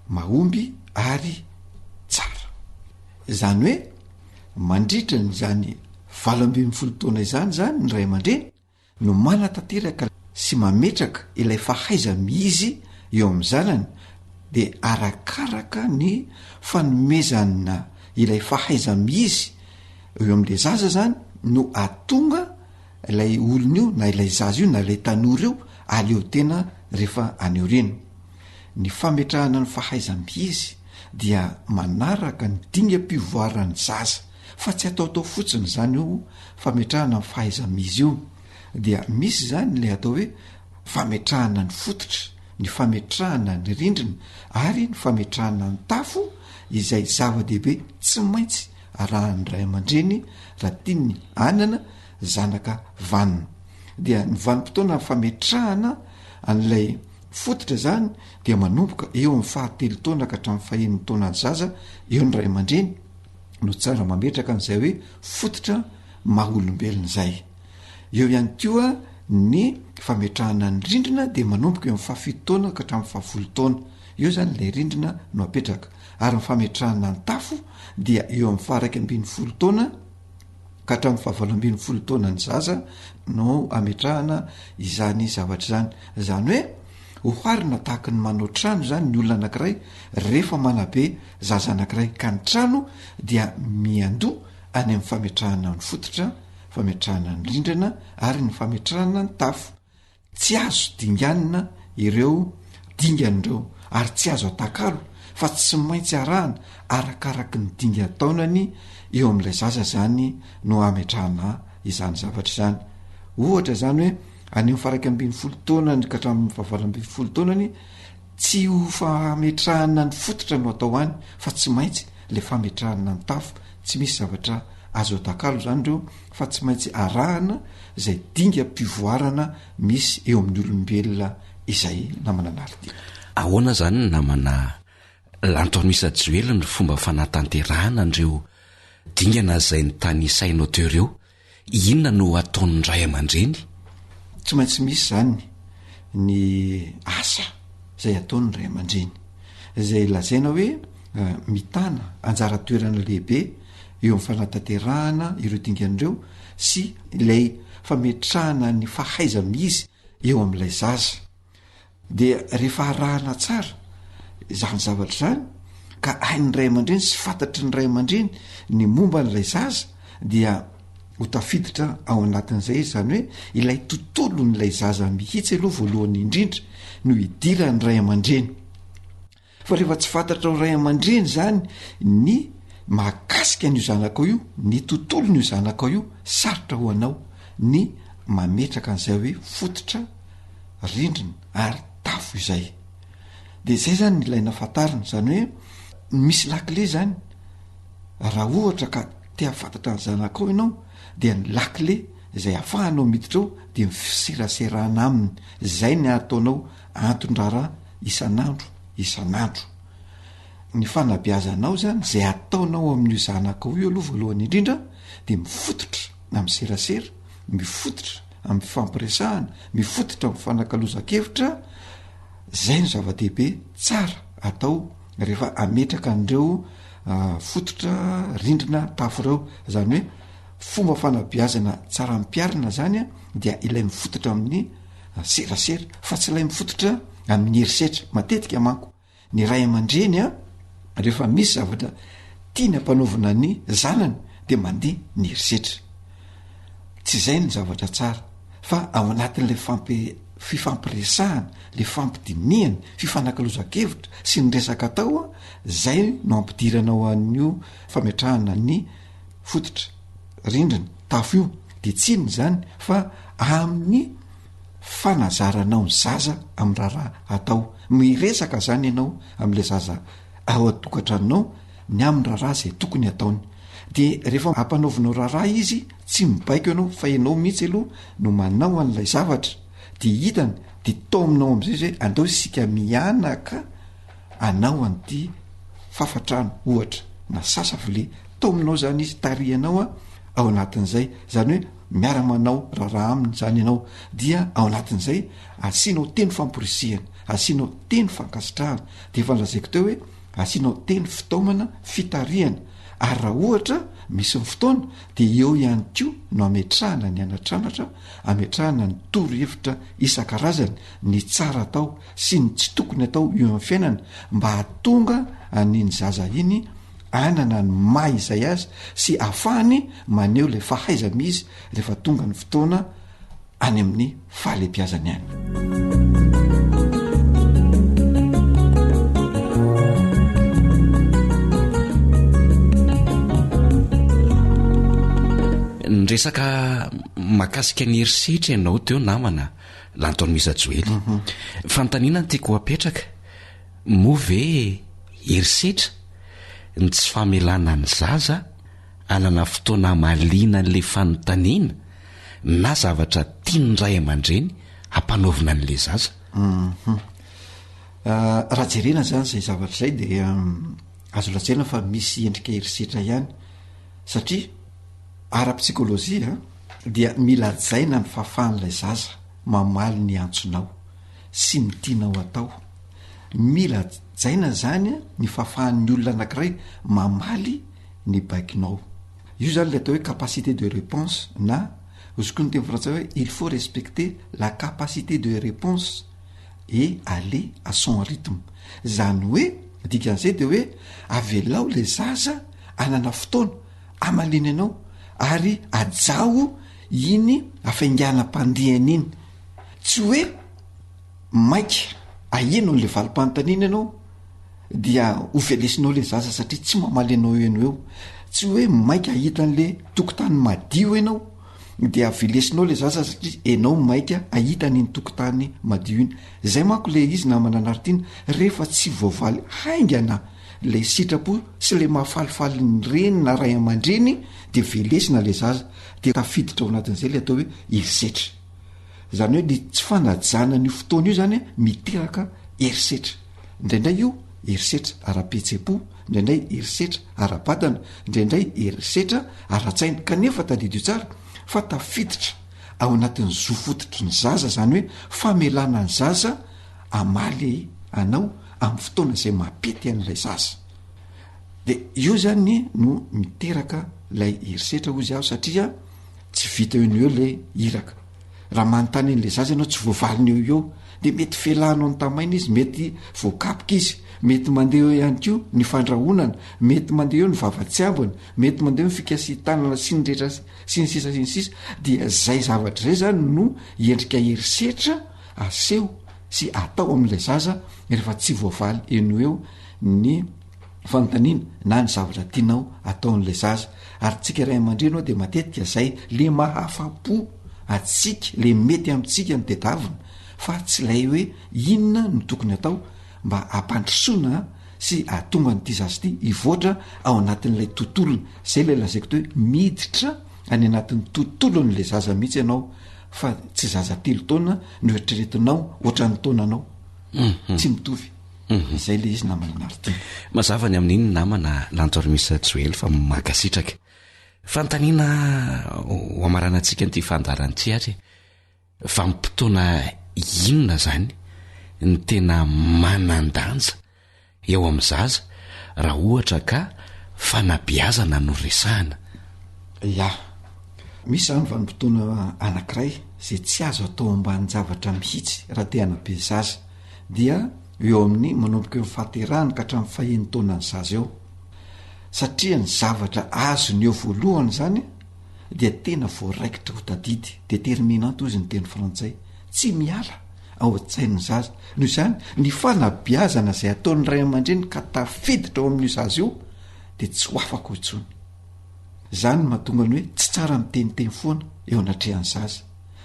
mahomby ary tsara. Zany hoe mandritra ny zany 12 taona izany zany ny ray aman-dreny no manatanteraka sy mametraka ilay fahaiza mizy eo amin'ny zanany de arakaraka ny fanomezana ilay fahaiza mizy eo amin'ilay zaza zany no atonga ilay olona io na ilay zaza io na ilay tanora io aleo tena rehefa any aoriana. Ny fametrahana ny fahaiza mizy dia manaraka ny dingam-pivoarany zaza fa tsy ataotao fotsiny zany io fametrahana ny fahaiza mizy io dia misy zany le atao hoe fametrahana ny fototra, ny fametrahana ny rindrina ary ny fametrahana ny tafo izay zava-dehibe tsy maintsy arahan'ny ray aman-dreny raha tiany anana zanaka vanina. dia ny vanim-potoana fametrahana an'ilay fototra zany dia manomboka eo amin'ny fahatelo taona ka hatramin'ny fahen'ny taona ny zaza eo ny ray aman-dreny no tsara mametraka n'izay hoe fototra maha-olombelona izay. Eo ihany koa ny fametrahana ny rindrina dia manomboka eo amin'ny fahafito taona ka hatramin'ny fahafolo taona. Eo zany ilay rindrina no apetraka. Ary ny fametrahana ny tafo dia eo amin'ny faharaiky ambin'ny folo taona ka hatramin'ny fahavalo ambin'ny folo taona ny zaza no ametrahana izany zavatra izany. Zany hoe hoharina tahaka ny manao trano zany ny olona anankiray rehefa manabe zaza anankiray ka ny trano dia miandoha any amin'ny fametrahana ny fototra, fametrahana ny rindrina ary ny fametrahana ny tafo. Tsy azo dinganina ireo dingan'ireo ary tsy azo atakalo fa tsy maintsy arahana arakaraky ny dinga taonany eo amin'ilay zaza zany no ametrahana izany zavatra izany. Ohatra zany hoe any amin'ny faharaiky ambin'ny folo taonany ka hatramin'ny fahavalo ambin'ny folo taonany tsy ho fametrahana ny fototra no atao any fa tsy maintsy le fametrahana ny tafo. Tsy misy zavatra azo atakalo zany reo fa tsy maintsy arahana izay dinga mpivoarana misy eo amin'ny olombelona izay namana anarity. Ahoana zany namana Lantormisa Joely ny fomba fanatanterahana an'ireo dingana izay ny tany sainao teo ireo? Inona no ataon'ny ray aman-dreny? Tsy maintsy misy zany ny asa izay ataon'ny ray aman-dreny izay lazaina hoe mitana anjara toerana lehibe eo amin'ny fanatanterahana ireo dingan'ireo sy ilay fametrahana ny fahaiza miizy eo amin'ilay zaza. Dia rehefa arahana tsara zany zavatra zany ka hain'ny ray aman-dreny sy fantatry ny ray aman-dreny ny momba n'ilay zaza dia ho tafiditra ao anatin'izay izy. Zany hoe ilay tontolo n'ilay zaza mihitsy aloha voalohany indrindra no hidira ny ray aman-dreny. Fa rehefa tsy fantatra ao ray aman-dreny zany ny mahakasika n'io zanakao io, ny tontolo n'io zanakao io, sarotra ho anao ny mametraka an'izay hoe fototra, rindrina ary tafo izay. De zay zany ilaina fantarina. Zany hoe misy lakile zany raha ohatra ka tea fantatra ny zanakao ianao dia ny lakile izay ahafahanao miditra ao dia mifiseraserana aminy. Zay ny ataonao anton-draharaha isan'andro. Ny fanabeazanao zany zay ataonao amin'io zanakao io aloha voalohany indrindra dia mifototra amin'ny serasera, mifototra amin'ny fampiresahana, mifototra amin'ny fanakalozan-kevitra. Zay no zava-dehibe tsara atao rehefa ametraka an'ireo fototra, rindrina, tafo ireo. Zany hoe fomba fanabeazana tsara mipiarina zany dia ilay mifototra amin'ny serasera fa tsy ilay mifototra amin'ny herisetra. Matetika manko ny ray aman-dreny rehefa misy zavatra tiany ampanaovana ny zanany dia mandeha ny herisetra. Tsy zay ny zavatra tsara fa ao anatin'ilay fifampiresahana, le fampidiniana, fifanakaloza-kevitra sy ny resaka atao zay no ampidirana ao an'io fametrahana ny fototra, rindrina, tafo io. De tsy inona zany fa amin'ny fanazaranao ny zaza amin'ny raharaha atao. Miresaka zany ianao amin'ilay zaza ao atokantranonao ny amin'ny raharaha zay tokony ataony. De rehefa ampanaovinao raharaha izy tsy mibaiko ianao fa ianao mihitsy aloha no manao an'ilay zavatra de hitany de tao aminao am'izay zay andao isika mianaka anao an'ity fafatrano ohatra na sasavile. Tao aminao zany izy tarianao ao anatin'izay. Zany hoe miara-manao raharaha aminy zany ianao dia ao anatin'izay asianao teny famporisihana, asianao teny fankasitrahana. De efa lazaiko teo hoe asianao teny fitaomana fitariana. Ary raha ohatra misy ny fotoana de eo ihany koa no ametrahana ny anatranatra, ametrahana ny toro-hevitra isan-karazany, ny tsara atao sy ny tsy tokony atao eo amin'ny fiainana mba hahatonga an'iny zaza iny anana ny maha izay azy sy ahafahany maneho le fahaiza mizy rehefa tonga ny fotoana any amin'ny fahalebiazany any. Resaka makasika ny herisetra ianao teo namana Lantormisa Joely. Fanontaniana ny tiako apetraka moa ve herisetra ny tsy famelana ny zaza anana fotoana maliana n'le fanontaniana na zavatra tiany ray aman-dreny hampanaovina n'le zaza. Raha jerena zany zay zavatra zay de azo latsena fa misy endrika herisetra ihany satria ara-psikolojia dia mila jaina ny fahafahan'ilay zaza mamaly ny antsonao sy ny tianao atao. Mila jaina zany ny fahafahan'ny olona anankiray mamaly ny baikinao. Io zany le atao hoe capacité de réponse, na ozy ny teny frantsay hoe il faut respecter la capacité de réponse et aller à son rythme. Zany hoe dikan'izay de hoe avelao le zaza anana fotoana amaliny anao ary ajao iny afainganam-pandihany iny, tsy hoe maika ahino n'le valim-panontaniana ianao dia ho velesinao le zaza satria tsy mamaly anao eno eo, tsy hoe maika ahitan'le tokotany madio ianao dia avelesinao le zaza satria enao maika ahitanyny tokotany madio iny. Zay manko le izy namana anaritiana rehefa tsy voavaly haingana le sitrapo sy le mahafalifaly ny reny na ray aman-dreny de velesina le zaza de tafiditra ao anatin'izay le atao hoe herisetra. Zany hoe ny tsy fanajana ny fotoana io zany miteraka herisetra, indraindray io herisetra ara-petsepo, indraindray herisetra ara-batana, indraindray herisetra ara-tsaina. Kanefa tadidio tsara fa tafiditra ao anatin'ny zofototry ny zaza, zany hoe famelana ny zaza amaly anao amin'ny fotoana izay mapety an'ilay zaza. De io zany no miteraka lay herisetra ozy aho satria tsy vita eo ny eo le iraka. Raha manontany an'le zaza ianao tsy voavaliny eo eo de mety felanao ny tamaina izy, mety voakapoka izy, mety mandeha eo ihany ko ny fandrahonana, mety mandeha eo ny vavatsiambona, mety mandeha eo ny fikasitanana sy ny rehetra sy ny sisa sy ny sisa. Dia zay zavatra zay zany no endrika herisetra aseho sy atao amin'ilay zaza rehefa tsy voavaly eno eo ny fanontaniana na ny zavatra tianao atao an'ilay zaza. Ary tsika ray aman-dreny de matetika zay le mahafapo atsika, le mety amintsika ny tedavina, fa tsy lay hoe inona no tokony atao mba ampandrosoana sy atonga nyity zaza ty ivoatra ao anatin'ilay tontolona. Zay le lazaiko to hoe miditra any anatin'ny tontolo n'le zaza mihitsy ianao, fa tsy zaza 3 taona no eritreretinao ohatran'ny taonanao, tsy mitovy. Zay le izy namana narity. Mazava ny amin'iny namana lantormisa Joely fa magasitraka fantaniana ho amaranantsika nyity fandarany ary vampitoana inona zany ny tena manandanja eo amin'ny zaza raha ohatra ka fanabiazana no resahana. Ya, misy zany vanim-potoana anankiray zay tsy azo atao ambany zavatra mihitsy raha te hanabe zaza, dia eo amin'ny manomboka eo fahaterahany ka hatramin'ny fahiny taonany zaza eo, satria ny zavatra azo ny eo voalohany zany dia tena voaraikitra ho tadidy, déterminante ozy ny teny frantsay, tsy miala ao an-tsain'ny zaza. Noho izany ny fanabiazana zay ataon'ny ray aman-dreny ka tafiditra ao amin'io zaza io de tsy ho afaka intsony. Zany mahatonga ny hoe tsy tsara miteniteny foana eo anatrehan'ny zaza,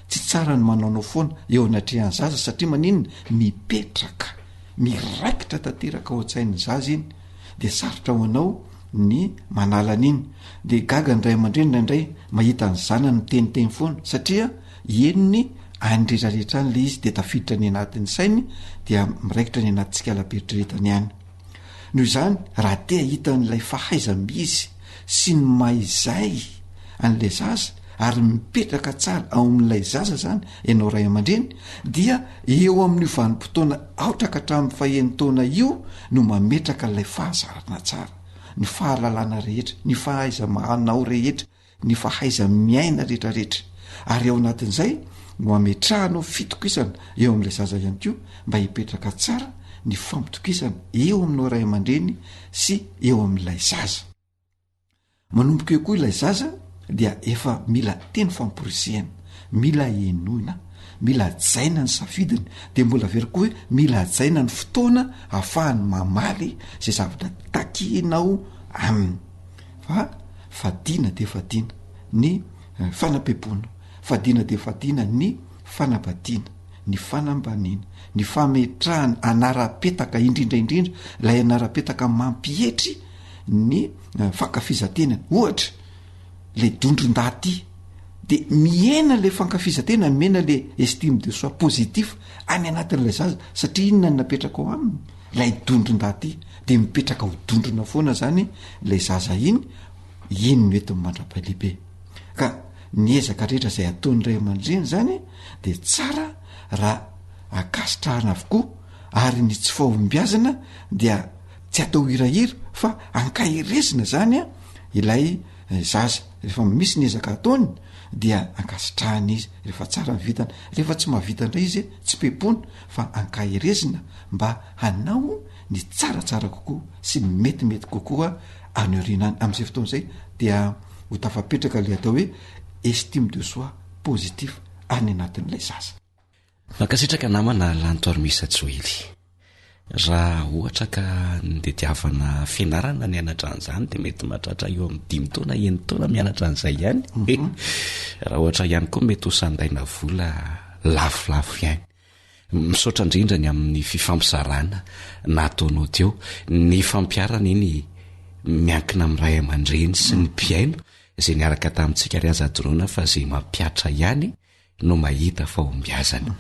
tsy tsara ny manaonao foana eo anatrehan'ny zaza satria maninona mipetraka miraikitra tanteraka ao an-tsain'ny zaza iny, de sarotra ho anao ny manala an'iny. De gaga ny ray aman-dreny indraindray mahita ny zanany miteniteny foana satria enony anyrehetrarehetra any le izy de tafiditra ny anatin'ny sainy dia miraikitra ny anatintsika ala-peritreretany ihany. Noho izany raha te hahita n'ilay fahaiza-mizy sy ny maizay an'lay zaza ary mipetraka tsara ao amin'ilay zaza zany ianao ray aman-dreny, dia eo amin'ny vanim-potoana aotraka hatramin'ny fahen'ny taona io no mametraka n'ilay fahazarana tsara, ny fahalalana rehetra, ny fahaiza manao rehetra, ny fahaiza miaina rehetrarehetra. Ary ao anatin'izay no ametrahanao fitokisana eo amin'ilay zaza ihany koa mba hipetraka tsara ny fampitokisana eo aminao ray aman-dreny sy eo amin'ilay zaza. Manomboka eo koa ilay zaza dia efa mila teny famporisihana, mila enoina, mila jaina ny safidiny, de mbola very koa hoe mila jaina ny fotoana ahafahany mamaly zay zavatra takinao aminy. Fa fadina de fadina ny fanapepona, fadina de fadina ny fanabadiana, ny fanambanina, ny fametrahany anara-petaka indrindraindrindra, lay anara-petaka mampietry ny fankafizantenany. Ohatra le dondron-daty de miaina le fankafizatena miaina le estime de soi positif any anatin'ilay zaza satria inona ny napetraka ao aminy lay dondron-daty de mipetraka ho dondrona foana zany lay zaza iny mety mandra-palehibe ka niezaka rehetra zay ataonyray aman-dreny zany de tsara raha akasitrahana avokoa ary ny tsy fahombiazana dia tsy atao hirahira fa ankahirezina zany a ilay zaza rehefa misy niezaka ataony dia ankasitrahana izy rehefa tsara mivitana rehefa tsy mahavita ndray izy tsy pepona fa ankahirezina mba hanao ny tsaratsara kokoa sy metimety kokoa anyorinany am'izay fotoana zay dia ho tafapetraka le atao hoe estime de soi positif any anatin'ilay zaza mankasitraka namana lantoaromisa Joely raha ohatra ka ndetiavana fianarana ny anatra an'izany de mety mahatratra eo amin'ny 5 taona 9 taona mianatra an'izay ihany raha ohatra ihany koa mety ho sandaina vola lafilafo ihany misaotra indrindra ny amin'ny fifampizarana nataonao teo ny fampiarana iny miankina amin'ny ray aman-dreny sy ny mpiaino izay niaraka tamintsika ry aza adoroana fa izay mampiatra ihany no mahita fahombiazana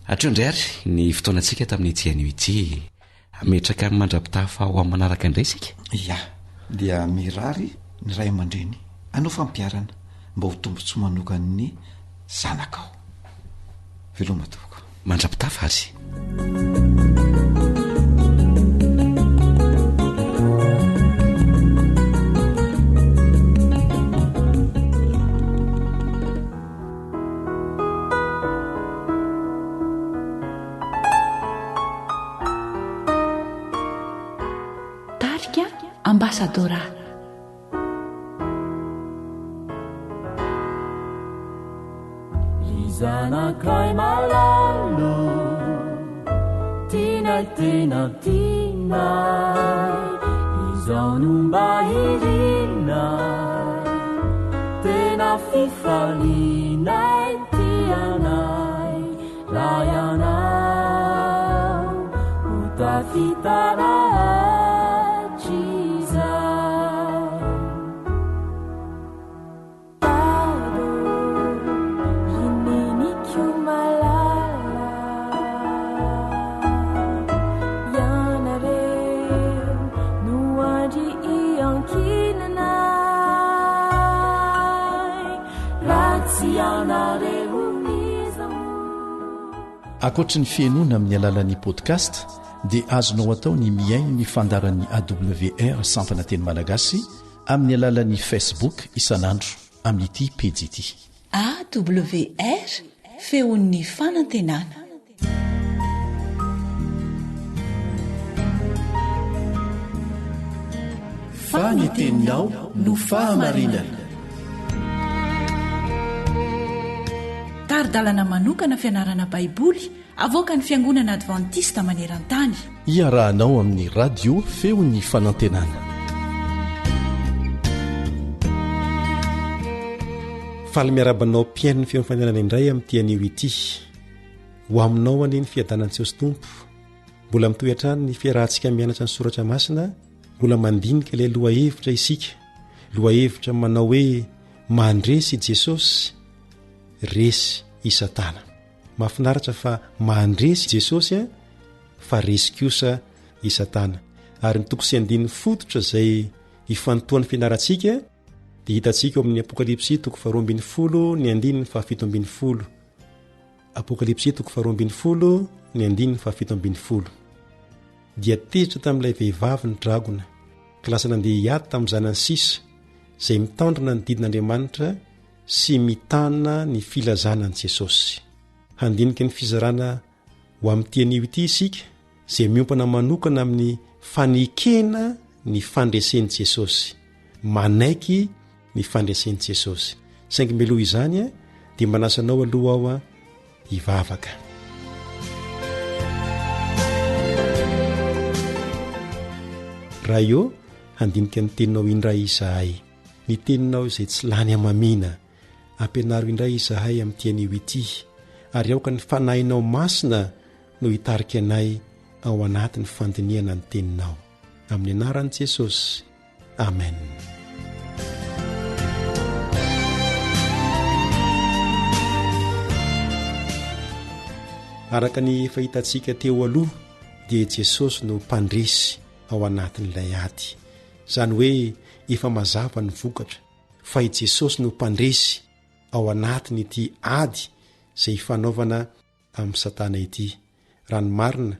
hatreo ary ny fotoanantsika tamin'ny itian'io ity ametraka ny mandrapitafa ho amin'ny manaraka indray sika ia dia mirary ny ray aman-dreny anao fampiarana mba ho tombotsy manokany zanakao velomatovako mandrapitafa azy Ambassadora Lizanakay malalo Tena tinay Izaw numbahirinay Tena fifalinay Tianay Layanaw Utafitanay Akoatra ny fiainoana amin'ny alalan'ny podcast dia azonao atao ny miaino ny fandaran'ny AWR sampana teny malagasy amin'ny alalan'ny Facebook isanandro amin'ity pejy ity AWR feon'ny fanantenana faniteninao no fahamarinana taridalana manokana fianarana baiboly avoaka ny fiangonana advantista maneran-tany iarahanao amin'ny radio feon'ny fanantenana faly miarabanao mpiaino ny fifananana indray amin'n'itianio ity ho aminao ani ny fiadanan'i Jesosy Tompo mbola mitoetrany ny fiarahantsika mianatra ny soratra masina mbola mandinika ilay lohahevitra isika lohahevitra manao hoe mandresy i Jesosy resy i Satana mahafinaritra fa mandresy Jesosy fa resy kosa i Satana ary ny toko sy andininy fototra izay ifantohan'ny fianarantsika dia hitantsika amin'ny Apokalipsy toko 2:10 ny andininy 7:10 Apokalipsy toko 2:10 ny andininy 7:10 dia tezitra tamin'ilay vehivavy ny dragona ka lasa nandeha hiady tamin'ny zanany sisa izay mitandrina ny didin'Andriamanitra sy mitana ny filazanan'i Jesosy handinika ny fizarana ho amin'n'itianio ity isika izay miompana manokana amin'ny fanekena ny fandresen'i Jesosy manaiky ny fandresen'i Jesosy saingy meloha izany dia manasanao aloha ao hivavaka raha io handinika ny teninao indray izahay ny teninao izay tsy lany amamina ampianaro indray izahay amin'n'itianio ity ary aoka ny fanahinao masina no hitarika anay ao anatin'ny fandiniana ny teninao amin'ny anaran'i Jesosy amen araka ny fahitantsika teo aloha dia jesosy no mpandresy ao anatin'ilay ady, izany hoe efa mazava ny vokatra fa i jesosy no mpandresy ao anatiny ity ady izay fanaovana amin'ny satana ity. Rano marina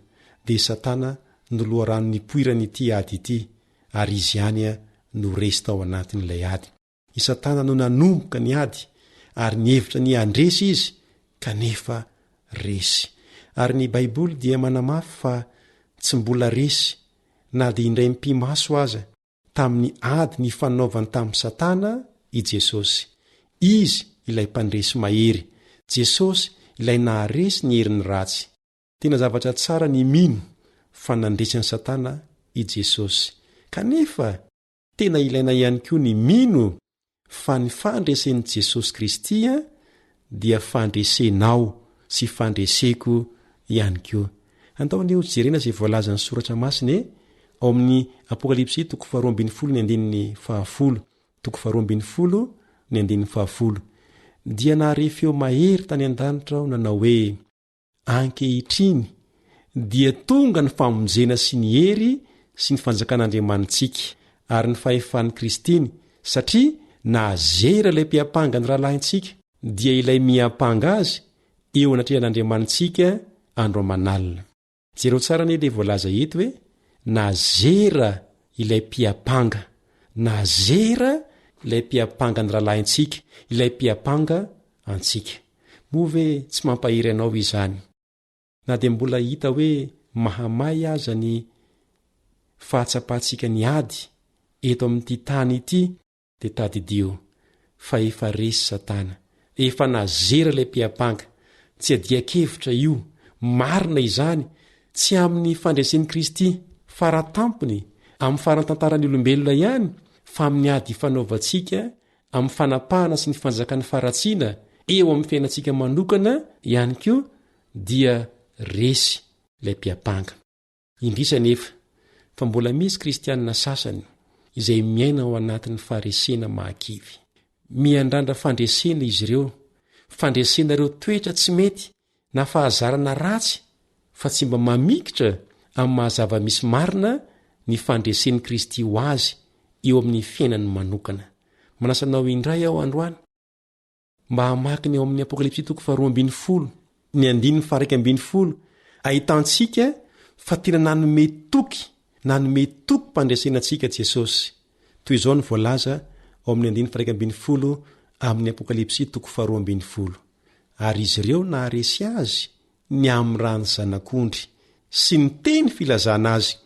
dia satana no loharano nipoirany ity ady ity, ary izy ihany no resy tao anatin'ilay ady. I satana no nanomboka ny ady ary nihevitra ny andresy izy kanefa resy. Ary ny baiboly dia manamafy fa tsy mbola resy na dia indray mpimaso aza tamin'ny ady ny fanaovany tamin'ny satana i Jesosy. Izy ilay mpandresy mahery, Jesosy ilay naharesy ny herin'ny ratsy. Tena zavatra tsara ny mino fa nandresy ny satana i Jesosy, kanefa tena ilaina ihany koa ny mino fa ny fandresen'i Jesosy Kristy dia fandresenao sy fandreseko ihany koa. Antaony eo jerena izay voalaza ny soratra masina ao amin'ny Apokalipsy 2:10 dia naharefeo mahery tany an-danitra ao nanao hoe, ankehitriny dia tonga ny famonjena sy ny hery sy ny fanjakan'Andriamanitsika ary ny fahefan'ny Kristiny, satria nazera ilay mpiapanga ny rahalahintsika dia ilay miapanga azy eo anatrehan'Andriamanitsika andro amanalina. Jereo tsara ny ilay voalaza eto hoe nazera ilay mpiapanga, nazera ilay mpiapanga ny rahalahintsika, ilay mpiapanga antsika. Move tsy mampahery anao izany, na dia mbola hita hoe mahamay aza ny fahatsapantsika ny ady eto amin'ity tany ity, dia tadidio fa efa resy satana, efa nazera ilay mpiapanga. Tsy adia-kevitra io, marina izany, tsy amin'ny fandresen'i Kristy faratampony amin'ny farantantaran'ny olombelona ihany, fa amin'ny ady fanaovantsika amin'ny fanapahana sy ny fanjakan'ny faratsiana eo amin'ny fiainantsika manokana ihany koa dia resy ilay mpiapanga. Indrisa nefa fa mbola misy kristianina sasany izay miaina ao anatin'ny faharesena mahakivy. Miandrandra fandresena izy ireo, fandresena ireo toetra tsy mety na fahazarana ratsy, fa tsy mba mamikitra amin'ny mahazava misy marina ny fandresen'i Kristy ho azy eo amin'ny fiainany manokana. Manasanao indray ao androany mba hamakiny ao amin'ny Apokalipsy 2:10 ahitantsika fa tena nanome toky mpandresenantsika Jesosy. Toy izao ny voalaza ao amin'ny 1:12 amin'ny Apokalipsy 2:12. Ary izy ireo naharesy azy ny amin'ny rany zanak'ondry sy ny teny filazana azy,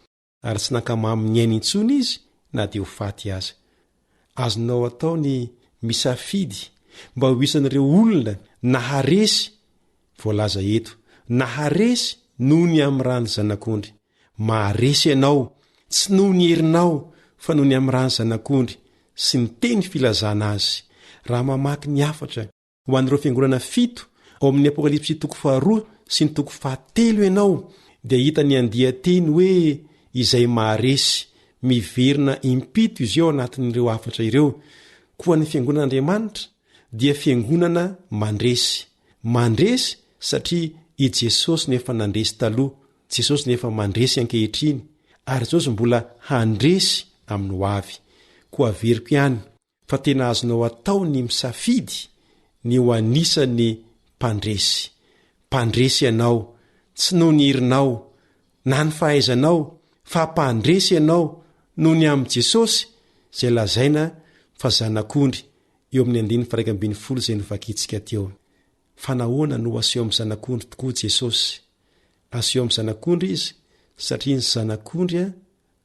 ary tsy nankamahy amin'ny aina intsony izy na dia ho faty aza. Azonao atao ny misafidy mba ho isan'ireo olona naharesy, voalaza eto, naharesy noho ny amin'ny rany zanak'ondry. Maharesy ianao tsy noho ny herinao fa noho ny amin'ny rany zanak'ondry sy ny teny filazana azy. Raha mamaky ny afatra ho an'ireo fiangonana 7 ao amin'ny Apokalipsy 2 sy ny 7 ianao, dia hita ny andian-teny hoe izay maharesy miverina impito izy eo anatin'ireo afatra ireo. Koa ny fiangonan'Andriamanitra dia fiangonana mandresy satria i Jesosy nefa nandresy taloha, Jesosy nefa mandresy ankehitriny, ary Jesosy mbola handresy amin'ny ho avy. Koa averiko ihany fa tena azonao atao ny misafidy ny ho anisan'ny mpandresy ianao, tsy noho ny herinao na ny fahaizanao, fa mpandresy ianao noho ny amin'ny Jesosy izay lazaina fa zanak'ondry eo amin'ny 1:12 izay novakitsika teo. Fa nahoana no aseho amin'ny zanak'ondry tokoa Jesosy? Aseho amin'ny zanak'ondry izy satria ny zanak'ondry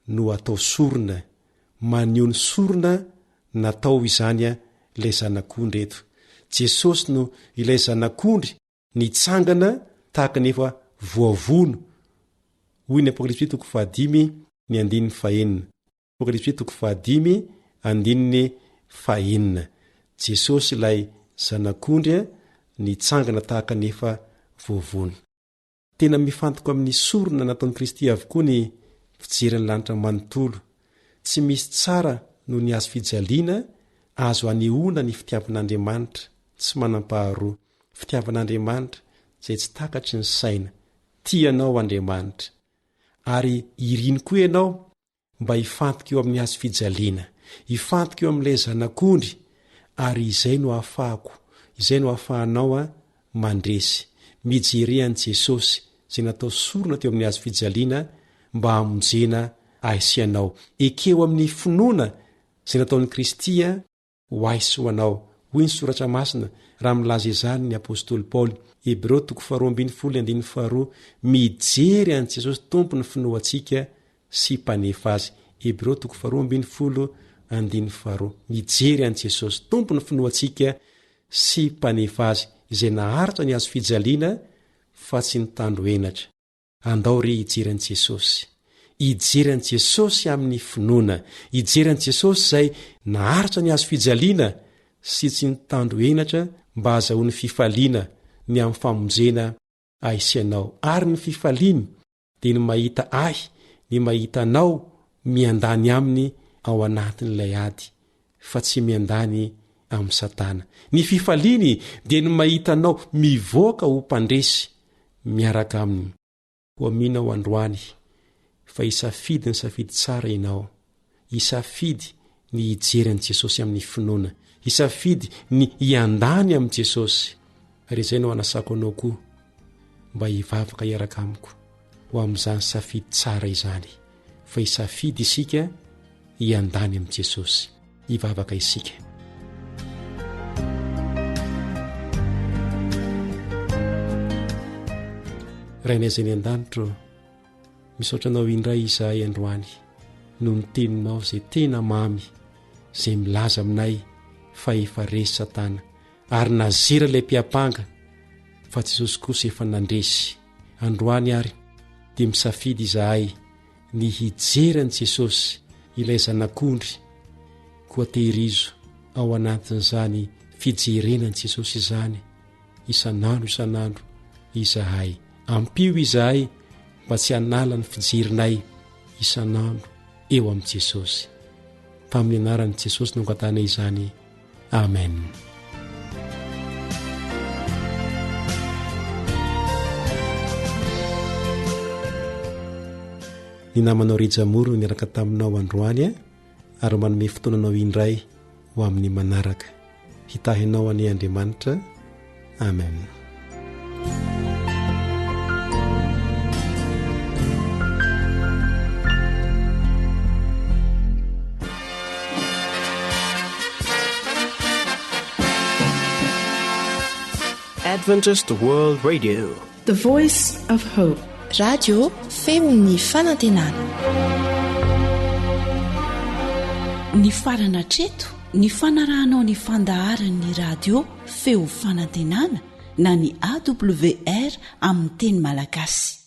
no atao sorona, maneho ny sorona natao izany ilay zanak'ondry eto. Jesosy no ilay zanak'ondry nitsangana tahaka nefa voavono. Hoy ny Apokalipsy 5:5. Apokalipsy 5:5. Jesosy ilay zanak'ondry nitsangana tahaka nefa voavono. Tena mifantoka amin'ny sorona nataon'i Kristy avokoa ny fijeran'ny lanitra manontolo. Tsy misy tsara no ny azo fijaliana azo anehoana ny fitiavan'Andriamanitra tsy manampaharoa. Fitiavan'Andriamanitra zay tsy takatry ny saina tianao Andriamanitra ary iriny koa ianao mba hifantoka eo amin'ny azo fijaliana, hifantoka eo amin'ilay zanak'ondry ary izay no ahafahako, izay no ahafahanao mandresy mijery an' Jesosy zay natao sorona teo amin'ny azo fijaliana mba hamonjena aisianao ekeo amin'ny finoana zay nataon'ny Kristia ho aisy ho anao. Hoy ny soratra masina raha milaza izany ny apôstôly Paoly, Hebreo 12:12 mijery an' Jesosy tompo ny finoantsika sy mpanefa azy. Hebreo 12:12 mijery an' Jesosy tompo ny finoantsika sy mpanefa azy izay naharitra ny azo fijaliana fa tsy nitandro enatra. Andao re hijery an' Jesosy, hijery an' Jesosy amin'ny finoana, hijery an' Jesosy zay naharitra ny azo fijaliana sy tsy nitandro enatra mba hahazahoany fifaliana ny amin'ny famonjena aisianao. Ary ny fifaliany dia ny mahita ahy, ny mahita anao miandany aminy ao anatin'ilay ady fa tsy miandany amin'ny Satana. Ny fifaliany dia ny mahita anao mivoaka ho mpandresy miaraka aminy. Ho amina ho androany fa isafidy ny safidy tsara ianao, isafidy ny hijery an' Jesosy amin'ny finoana, isafidy ny hiandany am' Jesosy. Ary izay no anasako anao koa mba hivavaka iaraka amiko ho amin'izany safidy tsara izany, fa isafidy isika hiandany am' Jesosy. Hivavaka isika. Rainay zay ny an-danitro, misaotra anao indray izahay androany noho ny teninao zay tena mamy, zay milaza aminay fa efa resy Satana ary nazera ilay mpiapanga fa Jesosy kosa efa nandresy. Androany ary dia misafidy izahay ny hijery an' Jesosy ilay zanak'ondry koa tehirizo ao anatin'izany fijerenan'i Jesosy izany isanandro izahay. Ampio izahay mba tsy hanala ny fijerinay isanandro eo amin'i Jesosy. Fa amin'ny anaran'i Jesosy no angatana izany. Amen. Ny namanao Rejamoro no niaraka taminao androany ary manome fotoananao indray ho amin'ny manaraka. Hitahinao any Andriamanitra. Amen. Adventist World Radio, The Voice of Hope. Radio feon'ny fanantenana. Ny farana treto, ny fanarahanao ny fandaharan'ny radio feo fanantenana na ny AWR amin'ny teny malagasy.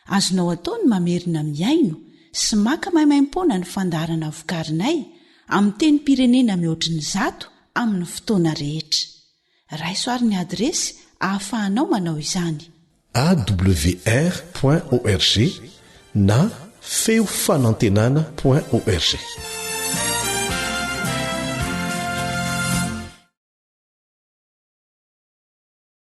Azonao atao ny mamerina miaino sy maka maimaimpoana ny fandaharana vokarinay amin'ny teny pirenena mihoatriny 100 amin'ny fotoana rehetra. Raisoaryn'ny adresy ahafahanao manao izany: awr.org na feofanantenana.org.